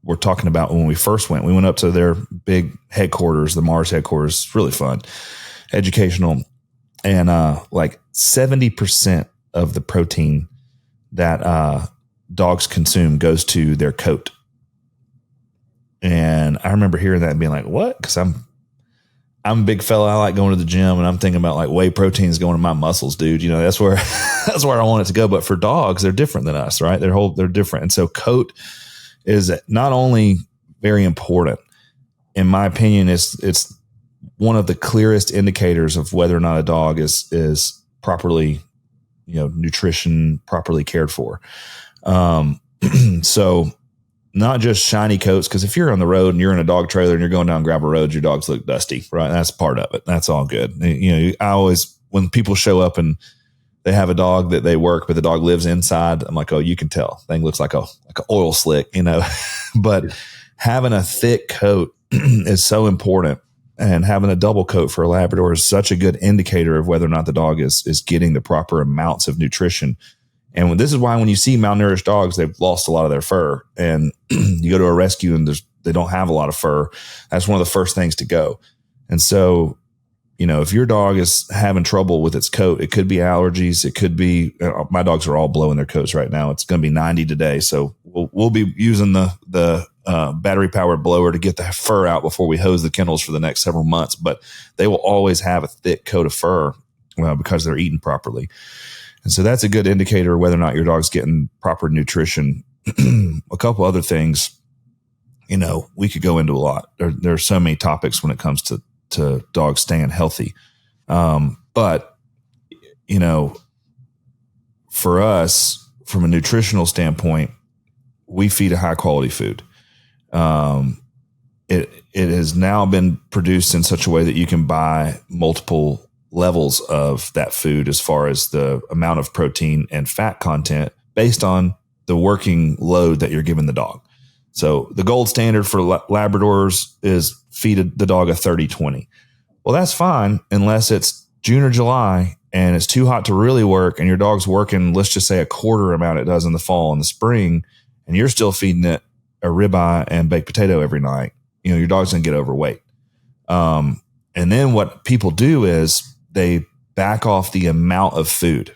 were talking about when we first went, we went up to their big headquarters, the Mars headquarters. It's really fun, educational, and like 70% of the protein that dogs consume goes to their coat. And I remember hearing that and being like, what? Because I'm a big fella. I like going to the gym, and I'm thinking about like whey proteins going to my muscles, dude. That's where I want it to go. But for dogs, they're different than us, right? They're different. And so coat is not only very important, in my opinion, it's one of the clearest indicators of whether or not a dog is properly, nutrition, properly cared for. So not just shiny coats, because if you're on the road and you're in a dog trailer and you're going down gravel roads, your dogs look dusty, right? That's part of it. That's all good. I always, when people show up and they have a dog that they work, but the dog lives inside, I'm like, oh, you can tell. Thing looks like a oil slick, But having a thick coat is so important, and having a double coat for a Labrador is such a good indicator of whether or not the dog is getting the proper amounts of nutrition. And this is why when you see malnourished dogs, they've lost a lot of their fur, and you go to a rescue and they don't have a lot of fur. That's one of the first things to go. And so, if your dog is having trouble with its coat, it could be allergies. It could be, my dogs are all blowing their coats right now. It's going to be 90 today. So we'll be using the battery powered blower to get the fur out before we hose the kennels for the next several months. But they will always have a thick coat of fur because they're eating properly. And so that's a good indicator of whether or not your dog's getting proper nutrition. A couple other things, we could go into a lot. There are so many topics when it comes to dogs staying healthy. But, for us, from a nutritional standpoint, we feed a high quality food. It has now been produced in such a way that you can buy multiple levels of that food as far as the amount of protein and fat content based on the working load that you're giving the dog. So the gold standard for Labradors is feed the dog a 30-20. Well, that's fine unless it's June or July and it's too hot to really work, and your dog's working, let's just say, a quarter amount it does in the fall and the spring, and you're still feeding it a ribeye and baked potato every night. Your dog's going to get overweight. And then what people do is they back off the amount of food.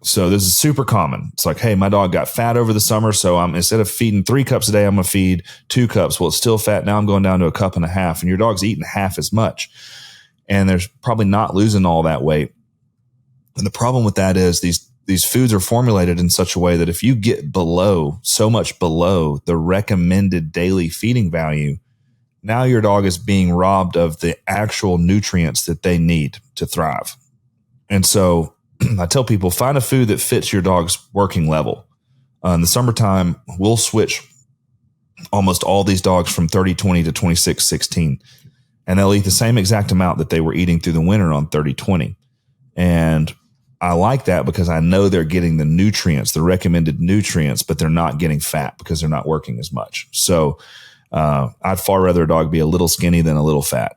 So this is super common. It's like, hey, my dog got fat over the summer, so instead of feeding 3 cups a day, I'm going to feed 2 cups. Well, it's still fat. Now I'm going down to 1.5 cups, and your dog's eating half as much. And there's probably not losing all that weight. And the problem with that is these foods are formulated in such a way that if you get so much below the recommended daily feeding value, now your dog is being robbed of the actual nutrients that they need to thrive. And so I tell people, find a food that fits your dog's working level. In the summertime, we'll switch almost all these dogs from 30-20 to 26-16, and they'll eat the same exact amount that they were eating through the winter on 30-20. And I like that because I know they're getting the nutrients, the recommended nutrients, but they're not getting fat because they're not working as much. So I'd far rather a dog be a little skinny than a little fat.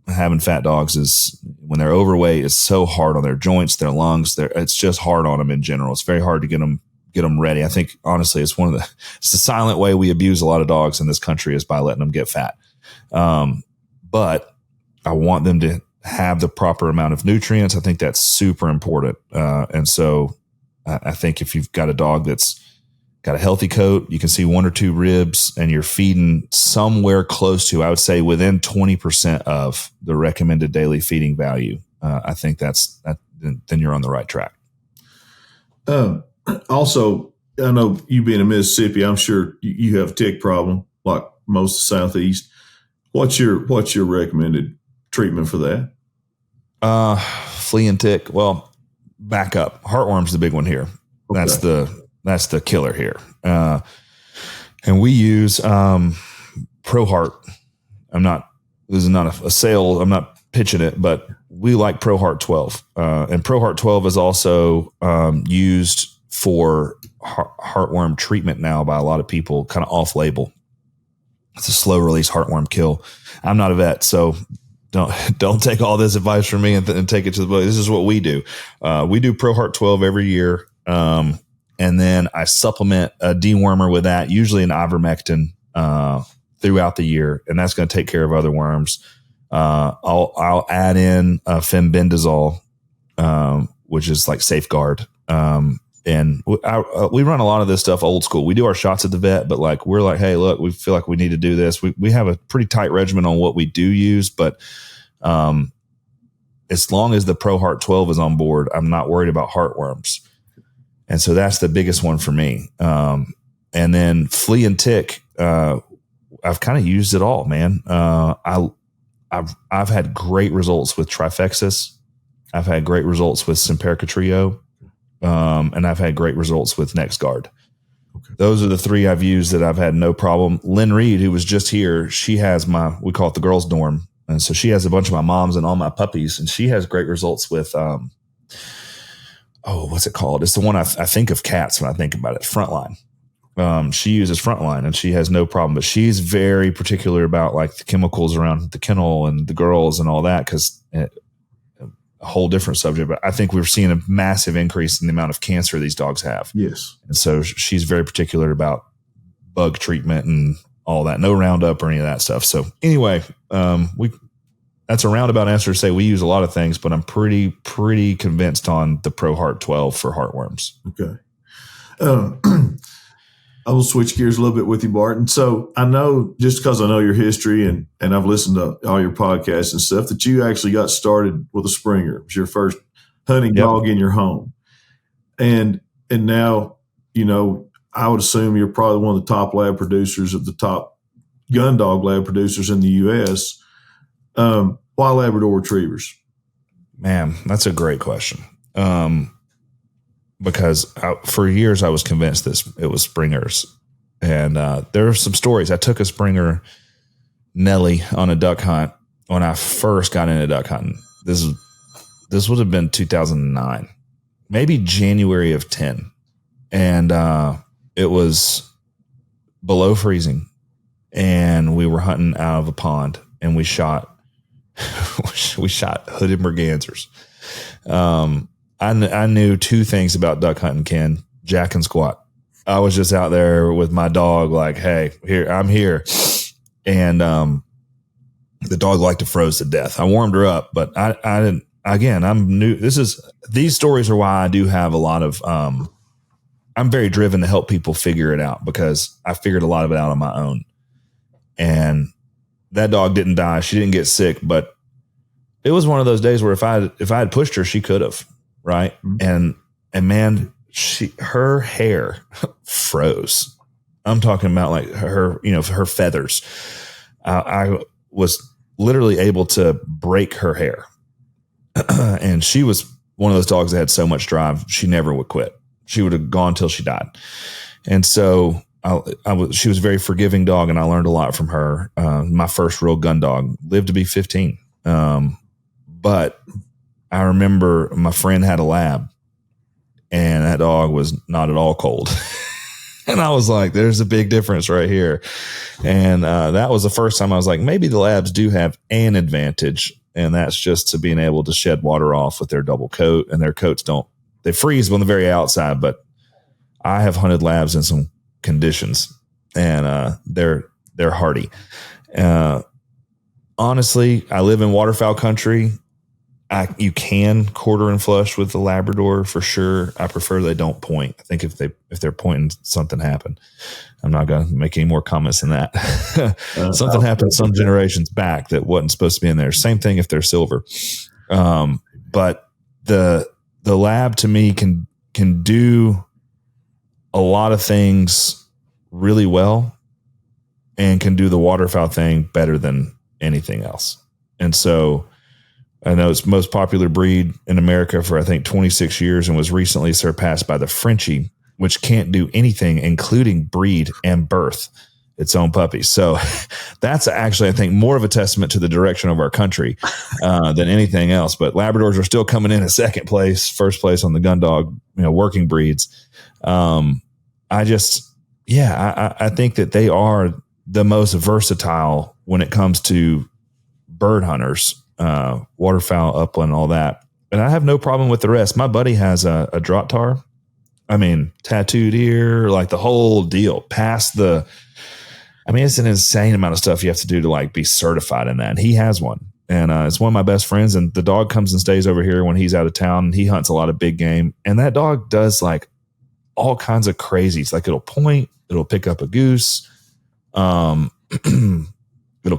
having fat dogs is when they're overweight, it's so hard on their joints, their lungs. It's just hard on them in general. It's very hard to get them ready. I think honestly, it's the silent way we abuse a lot of dogs in this country is by letting them get fat. But I want them to have the proper amount of nutrients. I think that's super important. And so I think if you've got a dog that's got a healthy coat, you can see 1 or 2 ribs, and you're feeding somewhere close to, I would say, within 20% of the recommended daily feeding value. I think then you're on the right track. Also, I know you being in Mississippi, I'm sure you have a tick problem like most of the Southeast. What's your recommended treatment for that? Flea and tick. Well, back up. Heartworm's the big one here. Okay. That's the killer here. And we use ProHeart. This is not a sale. I'm not pitching it, but we like ProHeart 12. And ProHeart 12 is also used for heartworm treatment now by a lot of people, kind of off label. It's a slow release heartworm kill. I'm not a vet, so don't take all this advice from me and take it to the book. This is what we do. We do ProHeart 12 every year. And then I supplement a dewormer with that, usually an ivermectin, throughout the year. And that's going to take care of other worms. I'll add in fenbendazole, which is like Safeguard. And we run a lot of this stuff old school. We do our shots at the vet, but we're like, hey, look, we feel like we need to do this. We have a pretty tight regimen on what we do use, but as long as the ProHeart 12 is on board, I'm not worried about heartworms. And so that's the biggest one for me. And then flea and tick, I've kind of used it all, man. I've had great results with Trifexis. I've had great results with Simparica Trio. And I've had great results with NexGard. Okay. Those are the 3 I've used that I've had no problem. Lynn Reed, who was just here, she has we call it the girls' dorm. And so she has a bunch of my moms and all my puppies, and she has great results with, what's it called? It's the one I think of cats when I think about it. Frontline. She uses Frontline, and she has no problem, but she's very particular about the chemicals around the kennel and the girls and all that, because a whole different subject. But I think we're seeing a massive increase in the amount of cancer these dogs have. Yes. And so she's very particular about bug treatment and all that. No Roundup or any of that stuff. So anyway, that's a roundabout answer to say we use a lot of things, but I'm pretty convinced on the ProHeart 12 for heartworms. Okay. I will switch gears a little bit with you, Barton. So I know, just because I know your history and I've listened to all your podcasts and stuff, that you actually got started with a Springer. It was your first hunting dog in your home. And now, I would assume you're probably one of the top lab producers of the top gun dog lab producers in the U.S. Why Labrador Retrievers? Man, that's a great question. Because for years I was convinced it was Springers. And there are some stories. I took a Springer Nelly on a duck hunt when I first got into duck hunting. This would have been 2009, maybe January of 10. And it was below freezing. And we were hunting out of a pond, and we shot hooded mergansers. I knew 2 things about duck hunting, Ken: jack and squat. I was just out there with my dog, hey, I'm here. And the dog liked to froze to death. I warmed her up, but I didn't. Again, I'm new. These stories are why I do have a lot of. I'm very driven to help people figure it out, because I figured a lot of it out on my own. And that dog didn't die. She didn't get sick, but it was one of those days where if I had pushed her, she could have. Right. Mm-hmm. And man, her hair froze. I'm talking about her, her feathers. I was literally able to break her hair. And she was one of those dogs that had so much drive, she never would quit. She would have gone till she died. And so she was a very forgiving dog, and I learned a lot from her. My first real gun dog lived to be 15. But I remember my friend had a lab, and that dog was not at all cold. And I was like, there's a big difference right here. And that was the first time I was like, maybe the labs do have an advantage. And that's just to being able to shed water off with their double coat, and their coats they freeze on the very outside. But I have hunted labs in some conditions, and they're hardy. Honestly, I live in waterfowl country. You can quarter and flush with the Labrador for sure. I prefer they don't point. I think if they're pointing, something happened. I'm not going to make any more comments than that. Something happened some generations back that wasn't supposed to be in there. Same thing if they're silver. But the lab to me can do a lot of things really well, and can do the waterfowl thing better than anything else. And so I know it's the most popular breed in America for, I think, 26 years, and was recently surpassed by the Frenchie, which can't do anything, including breed and birth its own puppies. So that's actually, I think, more of a testament to the direction of our country than anything else. But Labradors are still coming in at second place, first place on the gun dog, working breeds. I think that they are the most versatile when it comes to bird hunters, waterfowl, upland, all that. And I have no problem with the rest. My buddy has a drop tar. I mean, tattooed ear, like the whole deal. It's an insane amount of stuff you have to do to like be certified in that. And he has one. And it's one of my best friends. And the dog comes and stays over here when he's out of town. He hunts a lot of big game. And that dog does like all kinds of crazies. Like it'll point, it'll pick up a goose. It'll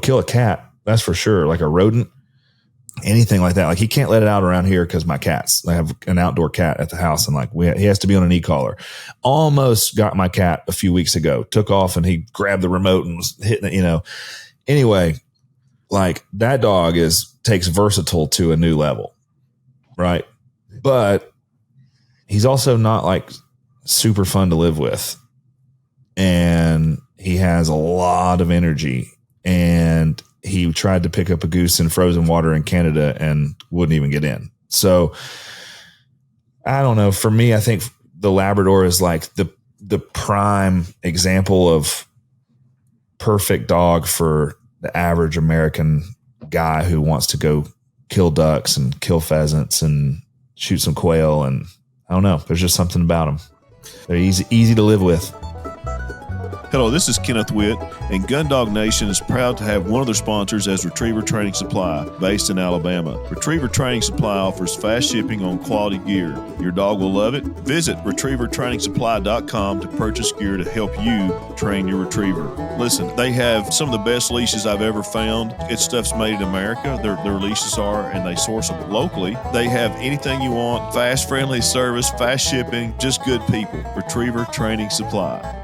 kill a cat. That's for sure. Like a rodent, anything like that. Like he can't let it out around here because my cats, I have an outdoor cat at the house, and like he has to be on an e-collar. Almost got my cat a few weeks ago, took off and he grabbed the remote and was hitting it, Anyway, like that dog takes versatile to a new level. Right. But he's also not like super fun to live with. And he has a lot of energy, and he tried to pick up a goose in frozen water in Canada and wouldn't even get in. So I don't know. For me, I think the Labrador is like the prime example of perfect dog for the average American guy who wants to go kill ducks and kill pheasants and shoot some quail. And I don't know. There's just something about them. They're easy to live with. Hello, this is Kenneth Witt, and Gundog Nation is proud to have one of their sponsors as Retriever Training Supply, based in Alabama. Retriever Training Supply offers fast shipping on quality gear. Your dog will love it. Visit retrievertrainingsupply.com to purchase gear to help you train your retriever. Listen, they have some of the best leashes I've ever found. It's stuff's made in America. Their leashes are, and they source them locally. They have anything you want, fast, friendly service, fast shipping, just good people. Retriever Training Supply.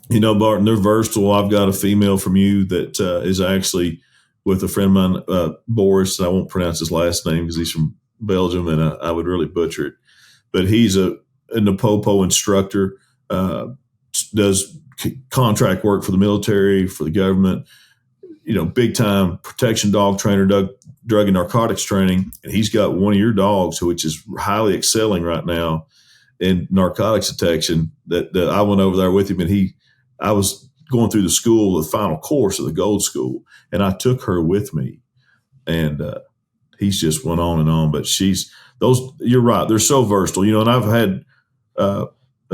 Barton, they're versatile. I've got a female from you that is actually with a friend of mine, Boris. I won't pronounce his last name because he's from Belgium, and I would really butcher it. But he's a Napopo instructor, does contract work for the military, for the government, big time protection dog trainer, drug and narcotics training. And he's got one of your dogs, which is highly excelling right now in narcotics detection, that I went over there with him, and I was going through the final course of the Gold School, and I took her with me, and he's just went on and on. But you're right. They're so versatile, and I've had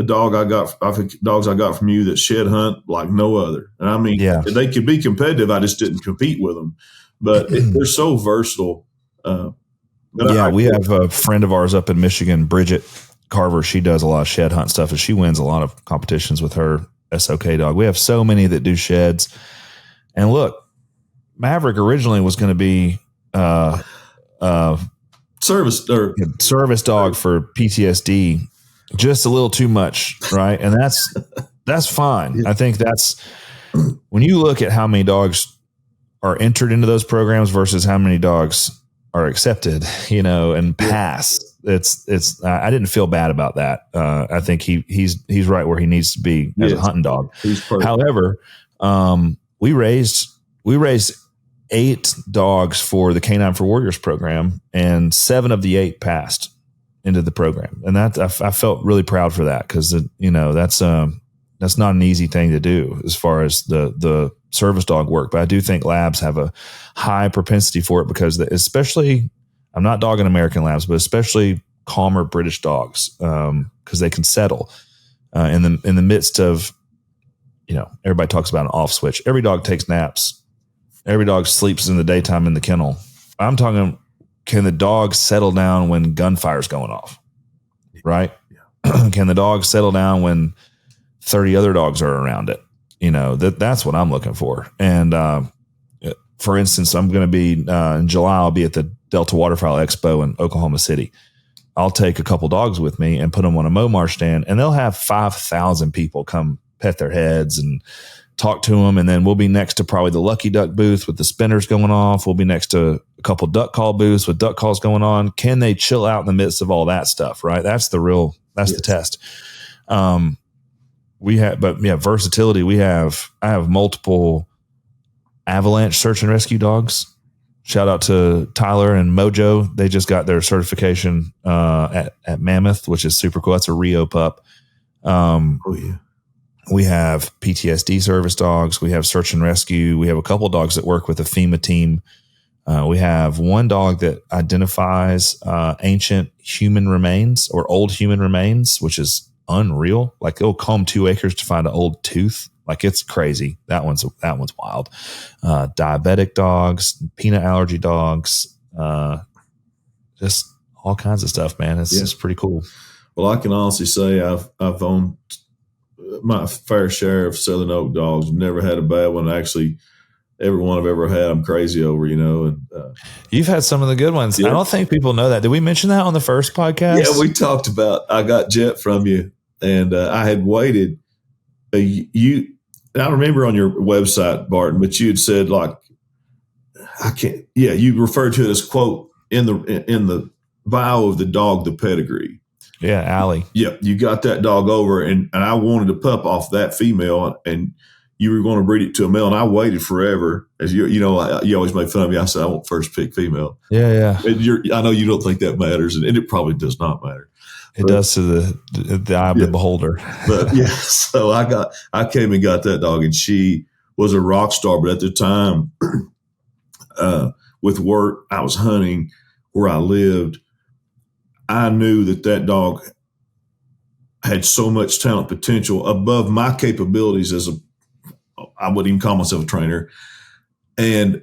dogs I got from you that shed hunt like no other. And I mean, They could be competitive. I just didn't compete with them, but they're so versatile. We have a friend of ours up in Michigan, Bridget Carver. She does a lot of shed hunt stuff, and she wins a lot of competitions with her SOK dog. We have so many that do sheds. And look, Maverick originally was going to be service dog for PTSD, just a little too much, right? And that's fine. Yeah. I think that's when you look at how many dogs are entered into those programs versus how many dogs are accepted, and pass. It's I didn't feel bad about that. I think he's right where he needs to be as a hunting dog. However, we raised 8 dogs for the Canine for Warriors program, and 7 of the 8 passed. into the program. And that I felt really proud for that, because that's not an easy thing to do as far as the service dog work. But I do think labs have a high propensity for it, because especially, I'm not dogging American labs, but especially calmer British dogs, because they can settle in the midst of, everybody talks about an off switch. Every dog takes naps. Every dog sleeps in the daytime in the kennel. I'm talking, can the dog settle down when gunfire's going off? Right? Yeah. Can the dog settle down when 30 other dogs are around it? That's what I'm looking for. And for instance, I'm going to be in July, I'll be at the Delta Waterfowl Expo in Oklahoma City. I'll take a couple dogs with me and put them on a Momar stand, and they'll have 5,000 people come pet their heads and talk to them. And then we'll be next to probably the Lucky Duck booth with the spinners going off. We'll be next to a couple duck call booths with duck calls going on. Can they chill out in the midst of all that stuff? Right. That's the test. Versatility. I have multiple avalanche search and rescue dogs. Shout out to Tyler and Mojo. They just got their certification at Mammoth, which is super cool. That's a Rio pup. We have PTSD service dogs. We have search and rescue. We have a couple of dogs that work with the FEMA team. We have one dog that identifies ancient human remains or old human remains, which is unreal. Like, it'll comb 2 acres to find an old tooth. Like, it's crazy. That one's wild. Diabetic dogs, peanut allergy dogs, just all kinds of stuff, man. It's just pretty cool. Well, I can honestly say I've owned my fair share of Southern Oak dogs. Never had a bad one. Actually, every one I've ever had, I'm crazy over, And you've had some of the good ones. Yeah. I don't think people know that. Did we mention that on the first podcast? Yeah, we talked about, I got Jet from you, and I had waited. I remember on your website, Barton, but you had said, like, I can't. Yeah, you referred to it as, quote, in the bio of the dog, the pedigree. Yeah, Allie. Yeah, you got that dog over, and I wanted a pup off that female, and you were going to breed it to a male, and I waited forever. As you always make fun of me. I said, I want first pick female. Yeah. And I know you don't think that matters, and it probably does not matter. It does to the eye of the beholder. But yeah, so I came and got that dog, and she was a rock star. But at the time, with work, I was hunting where I lived. I knew that dog had so much talent potential above my capabilities I wouldn't even call myself a trainer. And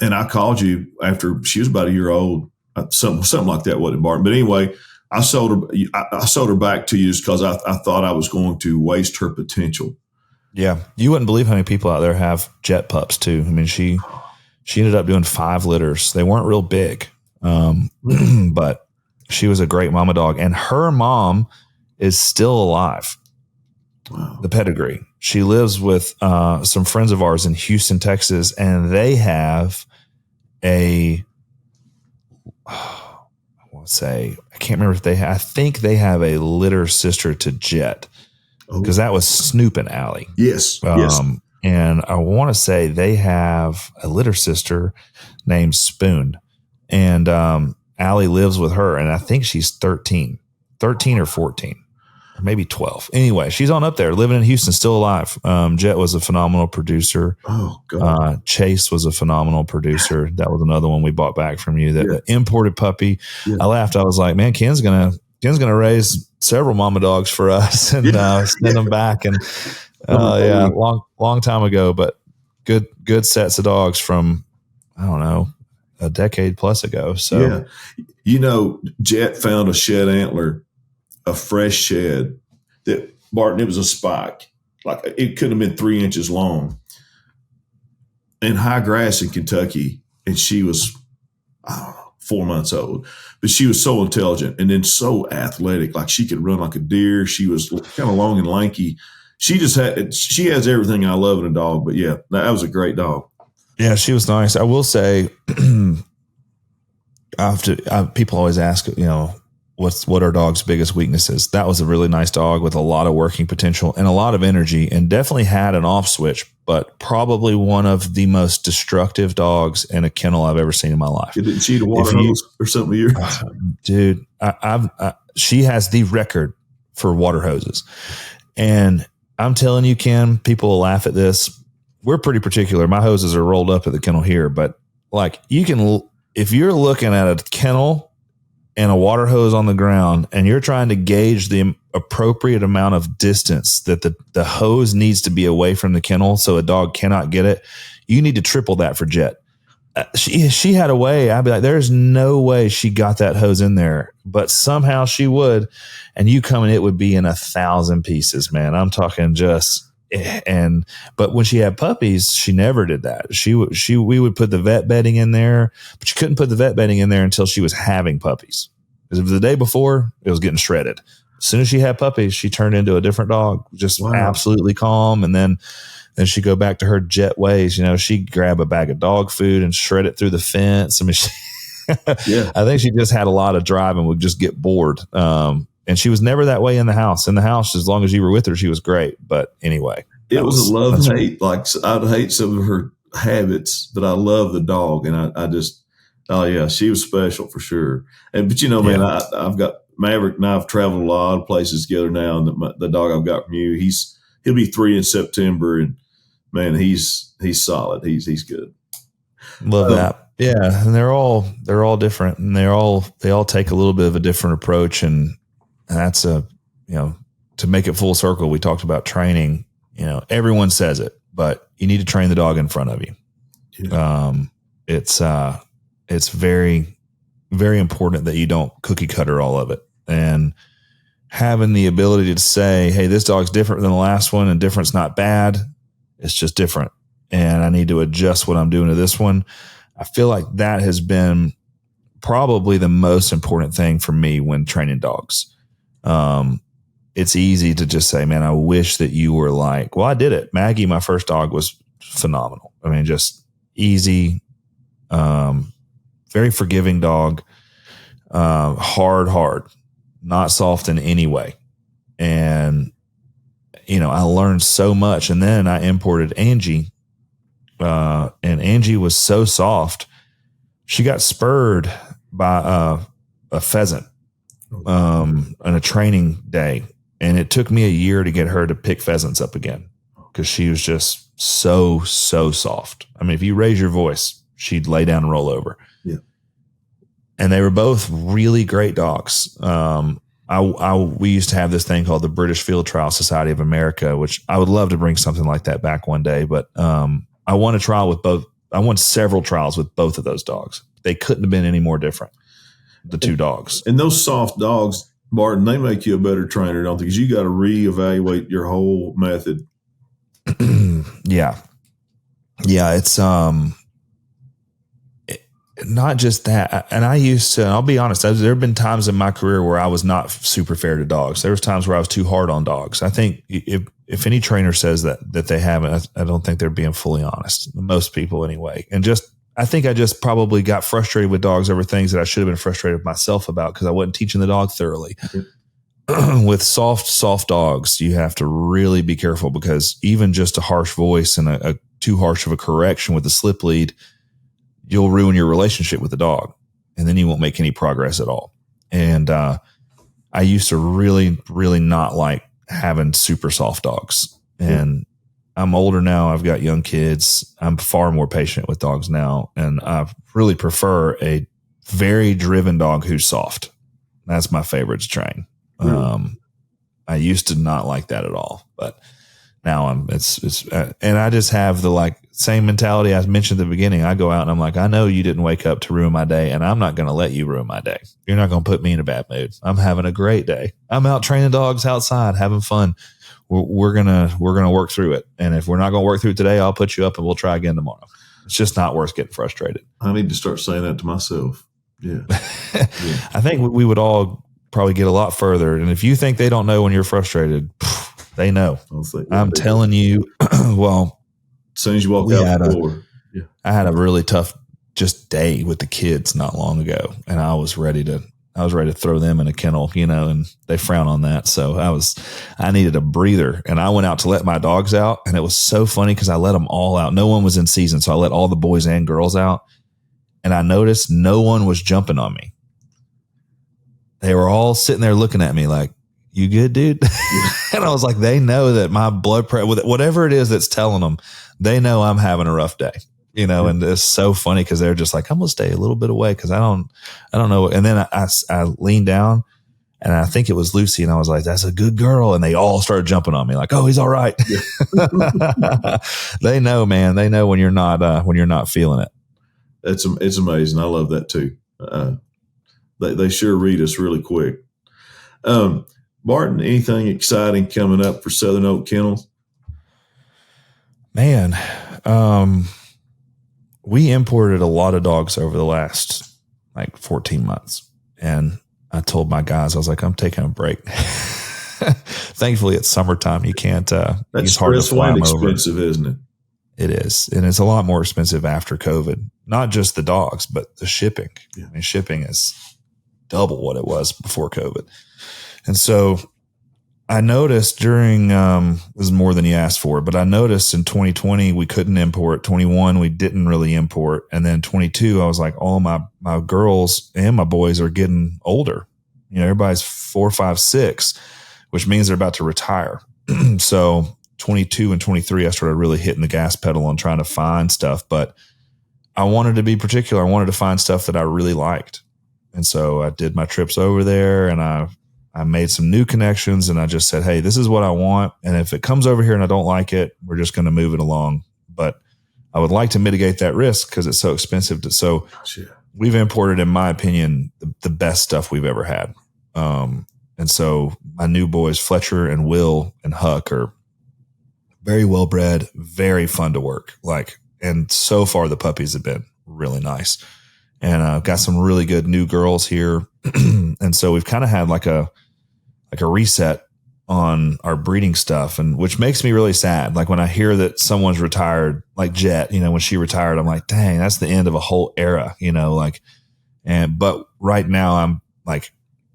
I called you after she was about a year old, something like that, wasn't it, Barton? But anyway, I sold her back to you just because I thought I was going to waste her potential. Yeah. You wouldn't believe how many people out there have Jet pups too. I mean, she ended up doing 5 litters. They weren't real big. But she was a great mama dog, and her mom is still alive. Wow. The pedigree. She lives with some friends of ours in Houston, Texas, and they have I can't remember if I think they have a litter sister to Jet, because that was Snoop and Allie. Yes. And I want to say they have a litter sister named Spoon, and Allie lives with her, and I think she's 13 or 14, or maybe 12. Anyway, she's on up there living in Houston, still alive. Jet was a phenomenal producer. Oh, God. Chase was a phenomenal producer. That was another one we bought back from you, that imported puppy. Yeah. I laughed. I was like, man, Ken's going to raise several mama dogs for us and send them back. And long time ago, but good sets of dogs from, I don't know, a decade plus ago. So, Jet found a shed antler, a fresh shed that, Barton, it was a spike. Like, it couldn't have been 3 inches long in high grass in Kentucky. And she was, I don't know, 4 months old, but she was so intelligent and then so athletic. Like, she could run like a deer. She was kind of long and lanky. She has everything I love in a dog. But yeah, that was a great dog. Yeah, she was nice. I will say, people always ask, what are dogs' biggest weaknesses? That was a really nice dog with a lot of working potential and a lot of energy, and definitely had an off switch. but probably one of the most destructive dogs in a kennel I've ever seen in my life. It didn't cheat a water hose or something of yours? Dude, she has the record for water hoses. And I'm telling you, Ken, people will laugh at this. We're pretty particular. My hoses are rolled up at the kennel here, but like if you're looking at a kennel and a water hose on the ground and you're trying to gauge the appropriate amount of distance that the hose needs to be away from the kennel so a dog cannot get it, you need to triple that for Jet. She had a way. I'd be like, there's no way she got that hose in there, but somehow she would. And you come and it would be in 1,000 pieces, man. I'm talking but when she had puppies, she never did that. We would put the vet bedding in there, but you couldn't put the vet bedding in there until she was having puppies. Because if the day before, it was getting shredded. As soon as she had puppies, she turned into a different dog, just absolutely calm. And then she'd go back to her Jet ways. She'd grab a bag of dog food and shred it through the fence. I mean, I think she just had a lot of drive and would just get bored. And she was never that way in the house. In the house, as long as you were with her, she was great. But anyway. It was a love-hate. Like, I'd hate some of her habits, but I love the dog. And I just, she was special for sure. But man, I've got Maverick and I've traveled a lot of places together now. And the dog I've got from you, he'll be 3 in September. And man, he's solid. He's good. Love that. Yeah. And they're all different, and they all take a little bit of a different approach. And that's to make it full circle. We talked about training, everyone says it, but you need to train the dog in front of you. Yeah. It's very, very important that you don't cookie cutter all of it, and having the ability to say, hey, this dog's different than the last one, and different's not bad. It's just different. And I need to adjust what I'm doing to this one. I feel like that has been probably the most important thing for me when training dogs. It's easy to just say, man, I wish that you were like, well, I did it. Maggie, my first dog, was phenomenal. I mean, just easy, very forgiving dog, hard, not soft in any way. And, I learned so much. And then I imported Angie, and Angie was so soft. She got spurred by a pheasant on a training day. And it took me a year to get her to pick pheasants up again, because she was just so soft. I mean, if you raise your voice, she'd lay down and roll over. Yeah. And they were both really great dogs. We used to have this thing called the British Field Trial Society of America, which I would love to bring something like that back one day. But I won a trial with both. I won several trials with both of those dogs. They couldn't have been any more different, the two dogs. And those soft dogs, Barton, they make you a better trainer, don't they? Because you got to reevaluate your whole method. Yeah. It's not just that. And I used to, I'll be honest, there have been times in my career where I was not super fair to dogs. There was times where I was too hard on dogs. I think if any trainer says that they haven't, I don't think they're being fully honest. Most people anyway. And I think I just probably got frustrated with dogs over things that I should have been frustrated with myself about, because I wasn't teaching the dog thoroughly. Mm-hmm. With soft dogs, you have to really be careful, because even just a harsh voice and a too harsh of a correction with a slip lead, you'll ruin your relationship with the dog, and then you won't make any progress at all. And I used to really, really not like having super soft dogs. And I'm older now. I've got young kids. I'm far more patient with dogs now. And I really prefer a very driven dog who's soft. That's my favorite to train. I used to not like that at all, but now and I just have the same mentality I mentioned at the beginning. I go out and I'm like, I know you didn't wake up to ruin my day, and I'm not going to let you ruin my day. You're not going to put me in a bad mood. I'm having a great day. I'm out training dogs outside, having fun. We're gonna work through it. And if we're not going to work through it today, I'll put you up and we'll try again tomorrow. It's just not worth getting frustrated. I need to start saying that to myself. Yeah. I think we would all probably get a lot further. And if you think they don't know when you're frustrated, they know. I'm telling you. Well, as soon as you walk out the door. I had a really tough just day with the kids not long ago, and I was ready to I was ready to throw them in a kennel, and they frown on that. So I needed a breather, and I went out to let my dogs out, and it was so funny because I let them all out. No one was in season. So I let all the boys and girls out, and I noticed no one was jumping on me. They were all sitting there looking at me like, you good, dude? And I was like, they know that my blood pressure, whatever it is that's telling them, they know I'm having a rough day, and it's so funny because they're just like, I'm going to stay a little bit away because I don't know. And then I leaned down, and I think it was Lucy, and I was like, that's a good girl. And they all started jumping on me like, oh, he's all right. Yeah. They know, man. They know when you're not feeling it. It's amazing. I love that too. They sure read us really quick. Barton, anything exciting coming up for Southern Oak Kennels? Man, we imported a lot of dogs over the last 14 months. And I told my guys, I was like, I'm taking a break. Thankfully, it's summertime. You can't, that's it's hard to fly them expensive, over. Isn't it? It is. And it's a lot more expensive after COVID, not just the dogs, but the shipping. Yeah. I mean, shipping is double what it was before COVID. And so I noticed during, this is more than you asked for, but I noticed in 2020, we couldn't import. 21, we didn't really import. And then 22, I was like, all my girls and my boys are getting older. Everybody's 4, 5, 6, which means they're about to retire. So 22 and 23, I started really hitting the gas pedal on trying to find stuff, but I wanted to be particular. I wanted to find stuff that I really liked. And so I did my trips over there, and I made some new connections, and I just said, hey, this is what I want. And if it comes over here and I don't like it, we're just going to move it along. But I would like to mitigate that risk because it's so expensive. So we've imported, in my opinion, the best stuff we've ever had. And so my new boys, Fletcher and Will and Huck, are very well bred, very fun to work. And so far the puppies have been really nice. And I've got some really good new girls here. And so we've kind of had like a reset on our breeding stuff, and which makes me really sad. Like when I hear that someone's retired, like Jet, when she retired, I'm like, dang, that's the end of a whole era, but right now I'm like,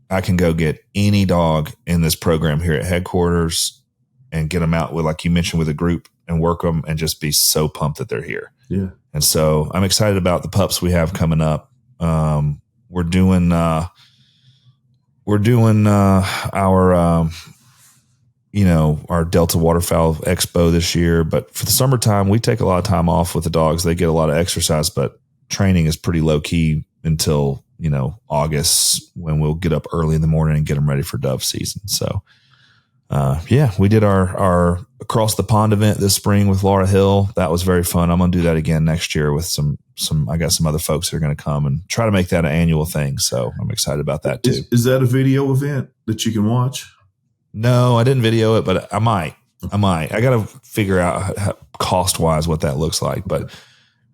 I can go get any dog in this program here at headquarters and get them out with, like you mentioned, with a group and work them and just be so pumped that they're here. Yeah. And so I'm excited about the pups we have coming up. We're doing our, our Delta Waterfowl Expo this year. But for the summertime, we take a lot of time off with the dogs. They get a lot of exercise, but training is pretty low key until, August, when we'll get up early in the morning and get them ready for dove season. So, we did our across the pond event this spring with Laura Hill. That was very fun. I'm going to do that again next year with I got some other folks that are going to come and try to make that an annual thing. So I'm excited about that too. Is that a video event that you can watch? No, I didn't video it, but I might. I got to figure out cost wise what that looks like. But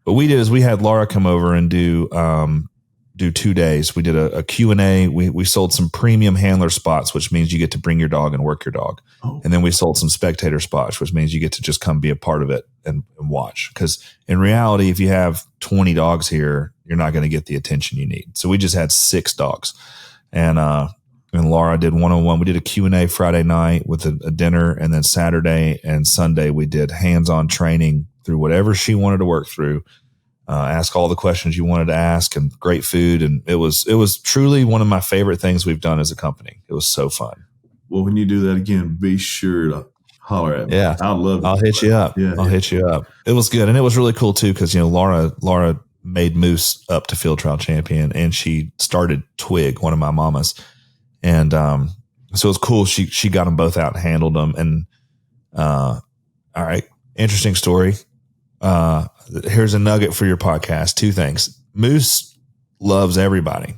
what we did is we had Laura come over and do 2 days. We did a Q&A. We sold some premium handler spots, which means you get to bring your dog and work your dog. Oh. And then we sold some spectator spots, which means you get to just come be a part of it and watch. Because in reality, if you have 20 dogs here, you're not going to get the attention you need. So we just had 6 dogs. And Laura did one-on-one. We did a Q&A Friday night with a dinner. And then Saturday and Sunday, we did hands-on training through whatever she wanted to work through. Ask all the questions you wanted to ask, and great food. And it was truly one of my favorite things we've done as a company. It was so fun. Well, when you do that again, be sure to holler at me. Yeah. I'll love it. I'll hit you up. Yeah, I'll hit you up. It was good. And it was really cool too. Cause Laura made Moose up to field trial champion, and she started Twig, one of my mamas. And, so it was cool. She got them both out and handled them. And, all right. Interesting story. Here's a nugget for your podcast. 2 things. Moose loves everybody.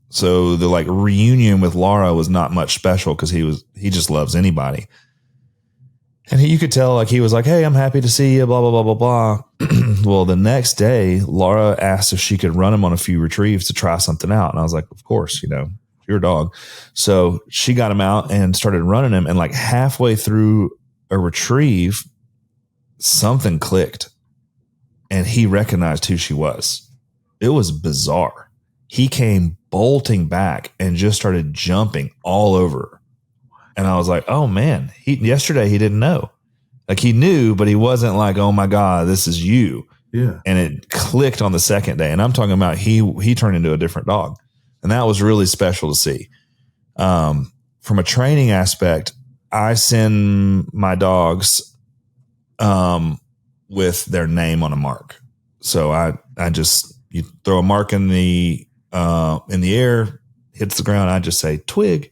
So the reunion with Laura was not much special because he just loves anybody. And you could tell he was like, hey, I'm happy to see you, blah, blah, blah, blah, blah. Well, the next day, Laura asked if she could run him on a few retrieves to try something out. And I was like, of course, your dog. So she got him out and started running him. And halfway through a retrieve, something clicked. And he recognized who she was. It was bizarre. He came bolting back and just started jumping all over her. And I was like, oh man, yesterday he didn't know. Like he knew, but he wasn't like, oh my God, this is you. Yeah. And it clicked on the second day. And I'm talking about he turned into a different dog. And that was really special to see. From a training aspect, I send my dogs with their name on a mark. So you throw a mark in the air, hits the ground. I just say twig,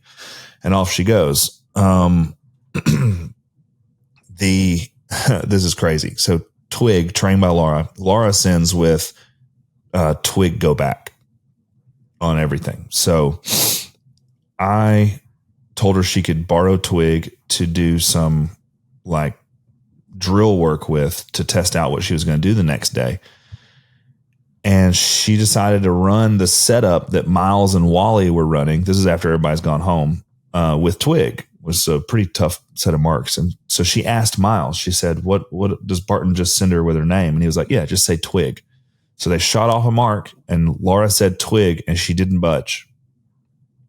and off she goes. This is crazy. So twig, trained by Laura sends with twig, go back on everything. So I told her she could borrow twig to do some like drill work with to test out what she was going to do the next day. And she decided to run the setup that Miles and Wally were running. This is after everybody's gone home with twig. It was a pretty tough set of marks. And so she asked Miles, she said, what does Barton just send her with her name? And he was like, yeah, just say twig. So they shot off a mark and Laura said twig and she didn't budge.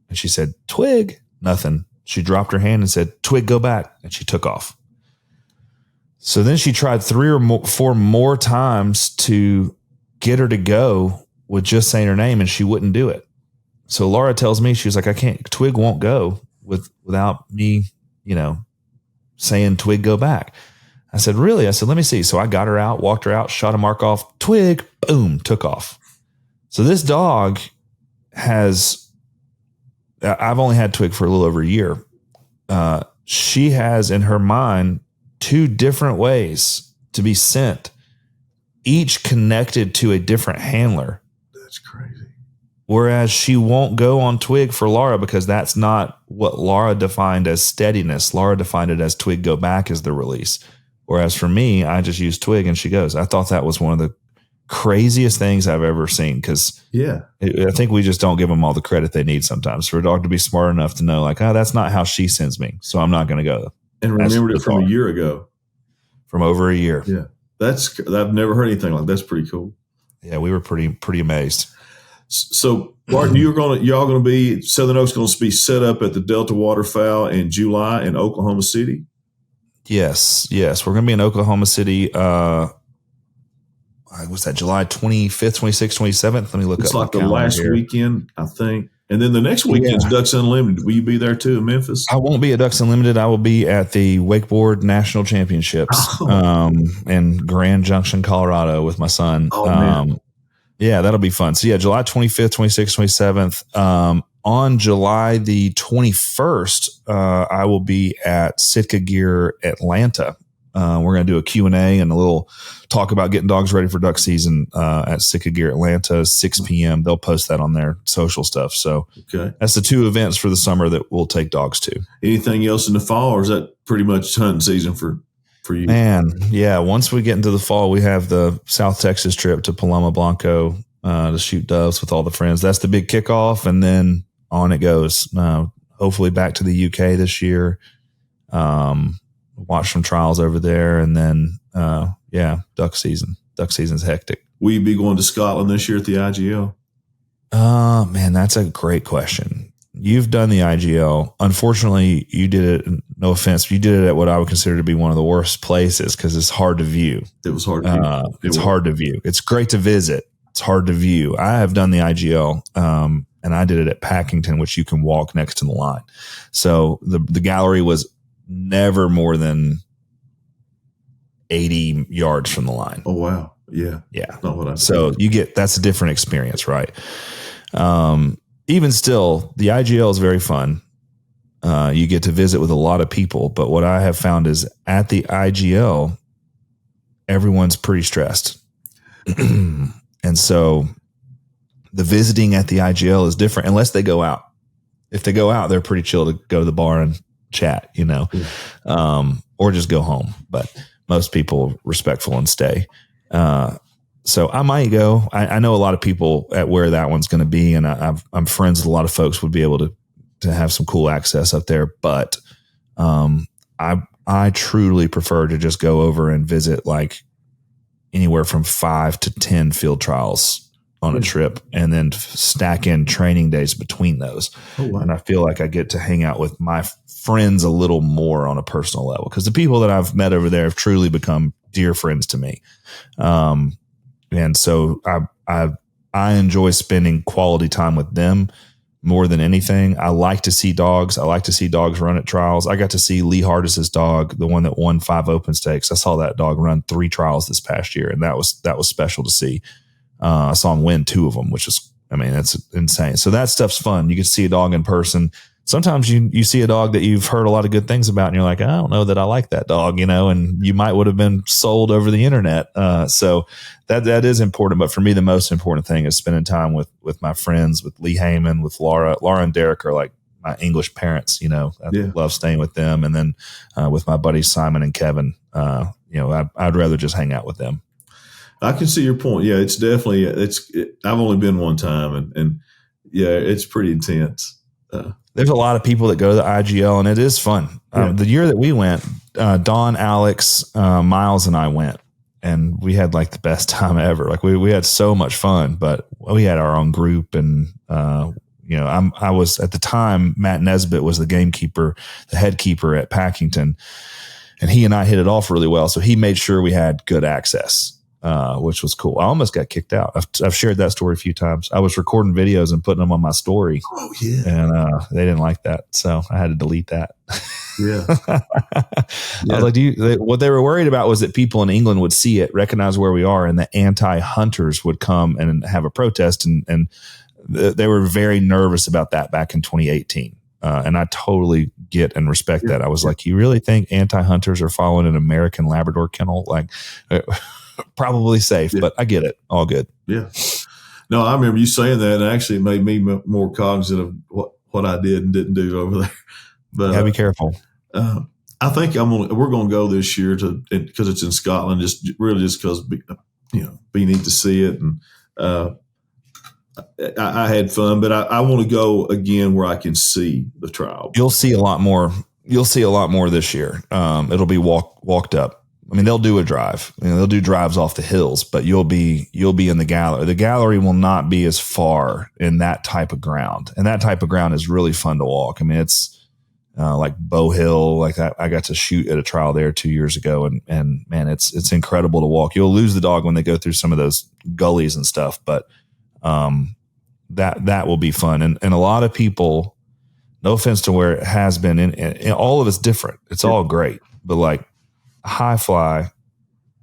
And she said, twig, nothing. She dropped her hand and said, twig, go back. And she took off. So then she tried 3 or 4 more times to get her to go with just saying her name, and she wouldn't do it. So Laura tells me, she was like, I can't, twig won't go without me, saying twig, go back. I said, really? I said, let me see. So I got her out, walked her out, shot a mark off, twig, boom, took off. So this dog I've only had twig for a little over a year. She has in her mind 2 different ways to be sent, each connected to a different handler. That's crazy. Whereas she won't go on twig for Laura because that's not what Laura defined as steadiness. Laura defined it as twig, go back as the release. Whereas for me, I just use twig and she goes. I thought that was one of the craziest things I've ever seen because I think we just don't give them all the credit they need sometimes for a dog to be smart enough to know like, oh, that's not how she sends me. So I'm not going to go. And remembered it from a year ago. From over a year. Yeah. I've never heard anything like that. That's pretty cool. Yeah, we were pretty amazed. So, Barton, y'all going to be Southern Oaks going to be set up at the Delta Waterfowl in July in Oklahoma City. Yes, we're going to be in Oklahoma City. Was that July 25th, 26th, 27th? Let me look up. It's like the last weekend, I think. And then the next weekend's Ducks Unlimited. Will you be there too in Memphis? I won't be at Ducks Unlimited. I will be at the Wakeboard National Championships in Grand Junction, Colorado with my son. Oh, man. Yeah, that'll be fun. So yeah, July 25th, 26th, 27th. On July the 21st, I will be at Sitka Gear Atlanta. We're going to do a Q&A and a little talk about getting dogs ready for duck season at Sitka Gear Atlanta, 6 p.m. They'll post that on their social stuff. So that's the 2 events for the summer that we'll take dogs to. Anything else in the fall, or is that pretty much hunting season for you? Man, yeah. Once we get into the fall, we have the South Texas trip to Paloma Blanco to shoot doves with all the friends. That's the big kickoff, and then on it goes. Hopefully back to the UK this year. Watch some trials over there, and then duck season. Duck season's hectic. Will you be going to Scotland this year at the IGL? Man, that's a great question. You've done the IGL. Unfortunately, you did it. No offense, you did it at what I would consider to be one of the worst places because it's hard to view. It was hard to view. It's hard to view. It's great to visit. It's hard to view. I have done the IGL, and I did it at Packington, which you can walk next to the line. So the gallery was never more than 80 yards from the line. Oh, wow. Yeah. Yeah. Not what so that's a different experience, right? Even still, the IGL is very fun. You get to visit with a lot of people, but what I have found is at the IGL, everyone's pretty stressed. And so the visiting at the IGL is different unless they go out. If they go out, they're pretty chill to go to the bar and chat, or just go home. But most people are respectful and stay. So I might go. I know a lot of people at where that one's going to be, and I'm friends with a lot of folks would be able to have some cool access up there. But I truly prefer to just go over and visit like anywhere from 5 to 10 field trials on a trip and then stack in training days between those. Oh, wow. And I feel like I get to hang out with my friends a little more on a personal level, because the people that I've met over there have truly become dear friends to me. And so I enjoy spending quality time with them more than anything. I like to see dogs. I like to see dogs run at trials. I got to see Lee Hardis's dog, the one that won 5 open stakes. I saw that dog run 3 trials this past year, and that was special to see. I saw him win 2 of them, which is, I mean, that's insane. So that stuff's fun. You get to see a dog in person. Sometimes you see a dog that you've heard a lot of good things about, and you're like, I don't know that I like that dog, and you might would have been sold over the internet. So that is important. But for me, the most important thing is spending time with my friends, with Lee Heyman, with Laura. Laura and Derek are like my English parents, I love staying with them. And then with my buddies, Simon and Kevin, I'd rather just hang out with them. I can see your point. Yeah, it's definitely, I've only been one time, and yeah, it's pretty intense. There's a lot of people that go to the IGL, and it is fun. The year that we went, Don, Alex, Miles, and I went, and we had like the best time ever. Like we had so much fun, but we had our own group, and I was at the time, Matt Nesbitt was the gamekeeper, the head keeper at Packington, and he and I hit it off really well. So he made sure we had good access. Which was cool. I almost got kicked out. I've shared that story a few times. I was recording videos and putting them on my story. Oh, yeah. And they didn't like that. So I had to delete that. Yeah. I was like, what they were worried about was that people in England would see it, recognize where we are, and the anti-hunters would come and have a protest. And they were very nervous about that back in 2018. And I totally get and respect that. I was like, you really think anti-hunters are following an American Labrador kennel? Like, probably safe, but I get it. All good. Yeah. No, I remember you saying that, and actually it made me more cognizant of what I did and didn't do over there. But be careful. I think we're going to go this year because it's in Scotland, just because be neat to see it, and I had fun. But I want to go again where I can see the trial. You'll see a lot more. You'll see a lot more this year. It'll be walked up. I mean, they'll do a drive. They'll do drives off the hills, but you'll be in the gallery. The gallery will not be as far in that type of ground, and that type of ground is really fun to walk. I mean, it's like Bow Hill. Like I got to shoot at a trial there 2 years ago, and man, it's incredible to walk. You'll lose the dog when they go through some of those gullies and stuff, but that will be fun. And a lot of people, no offense to where it has been, in all of it's different. It's all great, but like high fly,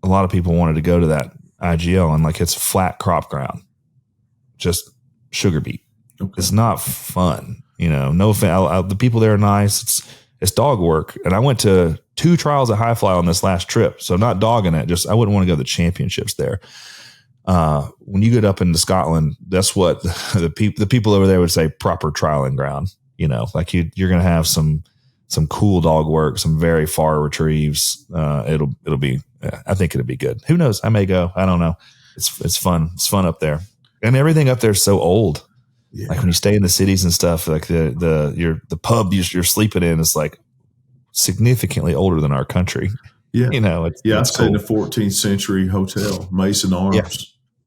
a lot of people wanted to go to that IGL, and like it's flat crop ground, just sugar beet. Okay. It's not fun, no offense. The people there are nice. It's dog work. And I went to 2 trials at high fly on this last trip. So not dogging it, just, I wouldn't want to go to the championships there. When you get up into Scotland, that's what the people over there would say proper trialing ground, like you're going to have some cool dog work, some very far retrieves. It'll be, I think it'll be good. Who knows? I may go. I don't know. It's fun. It's fun up there, and everything up there is so old. Yeah. Like when you stay in the cities and stuff, like the pub you're sleeping in is like significantly older than our country. Yeah. I stayed in a 14th century hotel, Mason Arms.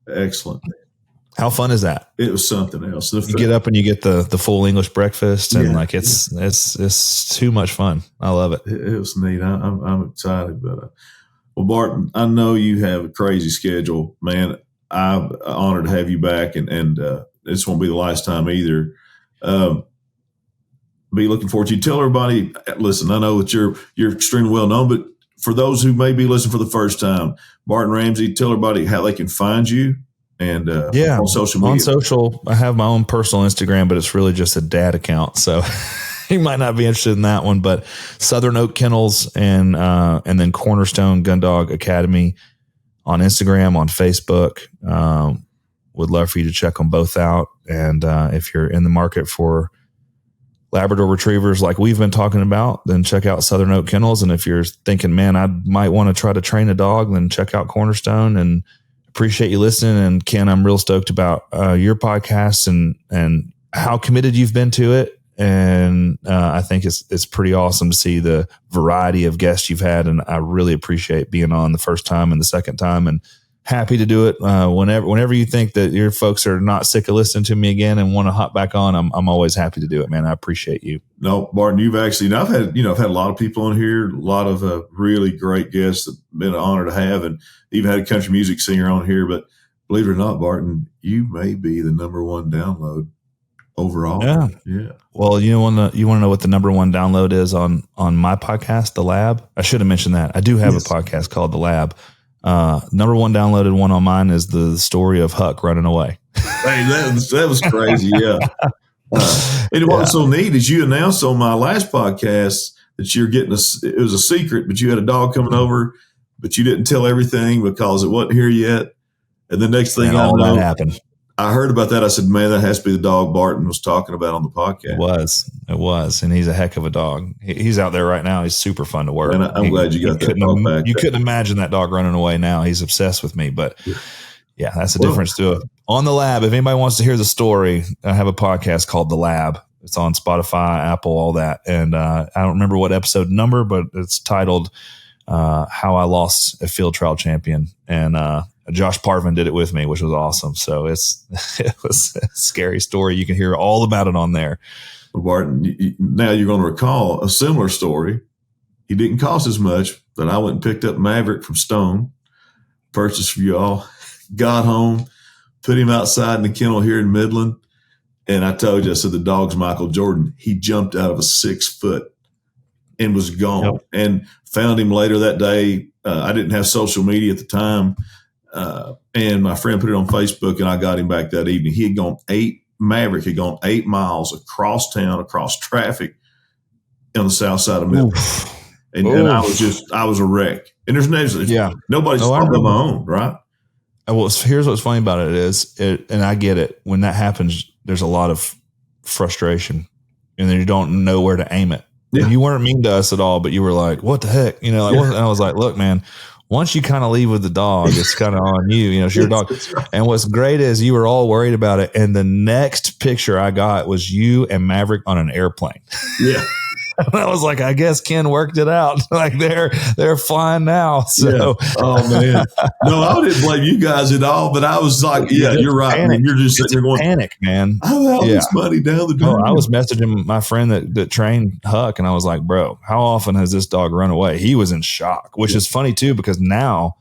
Yeah. Excellent. How fun is that? It was something else. You get up and you get the full English breakfast, and it's too much fun. I love it. It was neat. I'm excited. But well, Barton, I know you have a crazy schedule, man. I'm honored to have you back, and this won't be the last time either. Be looking forward to you. Tell everybody. Listen, I know that you're extremely well known, but for those who may be listening for the first time, Barton Ramsey, tell everybody how they can find you. And on social media. On social, I have my own personal Instagram, but it's really just a dad account. So you might not be interested in that one, but Southern Oak Kennels and then Cornerstone Gun Dog Academy on Instagram, on Facebook. Would love for you to check them both out. And if you're in the market for Labrador retrievers like we've been talking about, then check out Southern Oak Kennels. And if you're thinking, man, I might want to try to train a dog, then check out Cornerstone. And appreciate you listening. And Ken, I'm real stoked about your podcast and how committed you've been to it. And I think it's pretty awesome to see the variety of guests you've had. And I really appreciate being on the first time and the second time, and happy to do it. Whenever you think that your folks are not sick of listening to me again and want to hop back on, I'm always happy to do it, man. I appreciate you. No, Barton, you've actually, I've had a lot of people on here, a lot of really great guests that have been an honor to have, and even had a country music singer on here. But believe it or not, Barton, you may be the number one download overall. Yeah. Well, you want to know what the number one download is on my podcast, The Lab? I should have mentioned that. I do have a podcast called The Lab. Number one downloaded one on mine is the story of Huck running away. Hey, that was crazy. Yeah. And what's so neat is you announced on my last podcast that you're getting it was a secret, but you had a dog coming over, but you didn't tell everything because it wasn't here yet. And the next thing I know, that happened. I heard about that. I said, man, that has to be the dog Barton was talking about on the podcast. It was. And he's a heck of a dog. He's out there right now. He's super fun to work. And I'm glad you got that dog back. You couldn't imagine that dog running away now. He's obsessed with me. But yeah, that's the difference to it. On The Lab, if anybody wants to hear the story, I have a podcast called The Lab. It's on Spotify, Apple, all that. And I don't remember what episode number, but it's titled How I Lost a Field Trial Champion. And Josh Parvin did it with me, which was awesome. So it was a scary story. You can hear all about it on there. Well, Barton, now you're going to recall a similar story. He didn't cost as much, but I went and picked up Maverick from Stone, purchased for you all, got home, put him outside in the kennel here in Midland. And I told you, I said, the dog's Michael Jordan. He jumped out of a 6 foot and was gone. Yep. And found him later that day. I didn't have social media at the time. And my friend put it on Facebook, and I got him back that evening. Maverick had gone 8 miles across town, across traffic on the south side of Midland. And I was a wreck. And there's nobody's fault of my own, right? Well, here's what's funny about it is, and I get it. When that happens, there's a lot of frustration, and then you don't know where to aim it. Yeah. And you weren't mean to us at all, but you were like, what the heck? And I was like, look, man, once you kind of leave with the dog, it's kind of on you. It's your dog. Right. And what's great is you were all worried about it. And the next picture I got was you and Maverick on an airplane. Yeah. And I was like, I guess Ken worked it out. Like they're flying now. So, oh man, no, I didn't blame you guys at all. But I was like, you're right. I mean, you're just sitting there going, panic, man. I have all this money down the drain. I was messaging my friend that trained Huck, and I was like, bro, how often has this dog run away? He was in shock, which is funny too, because now,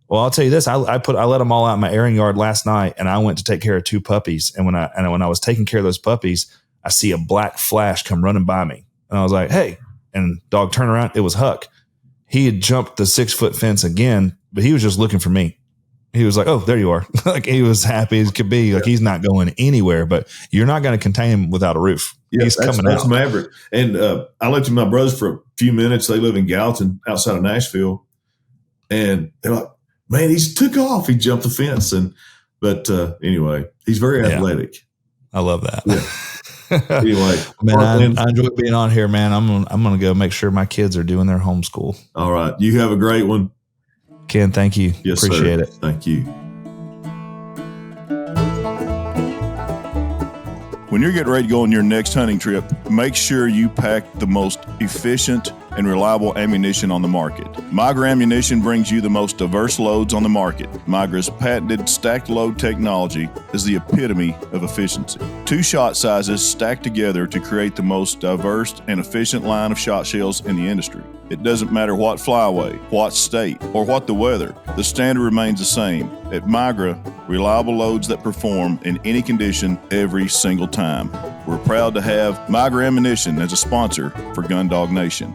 well, I'll tell you this: I let them all out in my airing yard last night, and I went to take care of 2 puppies. And when I was taking care of those puppies, I see a black flash come running by me. And I was like, hey, and dog turned around. It was Huck. He had jumped the 6 foot fence again, but he was just looking for me. He was like, oh, there you are. Like he was happy as could be. Like he's not going anywhere, but you're not going to contain him without a roof. He's coming out. That's Maverick. And I lived with my brothers for a few minutes. They live in Gallatin outside of Nashville. And they're like, man, he took off. He jumped the fence. But anyway, he's very athletic. I love that. Yeah. Anyway, man, I enjoy being on here, man. I'm gonna go make sure my kids are doing their homeschool. All right, you have a great one, Ken. Thank you. Yes, appreciate it. Thank you. When you're getting ready to go on your next hunting trip, make sure you pack the most efficient and reliable ammunition on the market. Migra Ammunition brings you the most diverse loads on the market. Migra's patented stacked load technology is the epitome of efficiency. 2 shot sizes stacked together to create the most diverse and efficient line of shot shells in the industry. It doesn't matter what flyway, what state, or what the weather, the standard remains the same. At Migra, reliable loads that perform in any condition every single time. We're proud to have Migra Ammunition as a sponsor for Gun Dog Nation.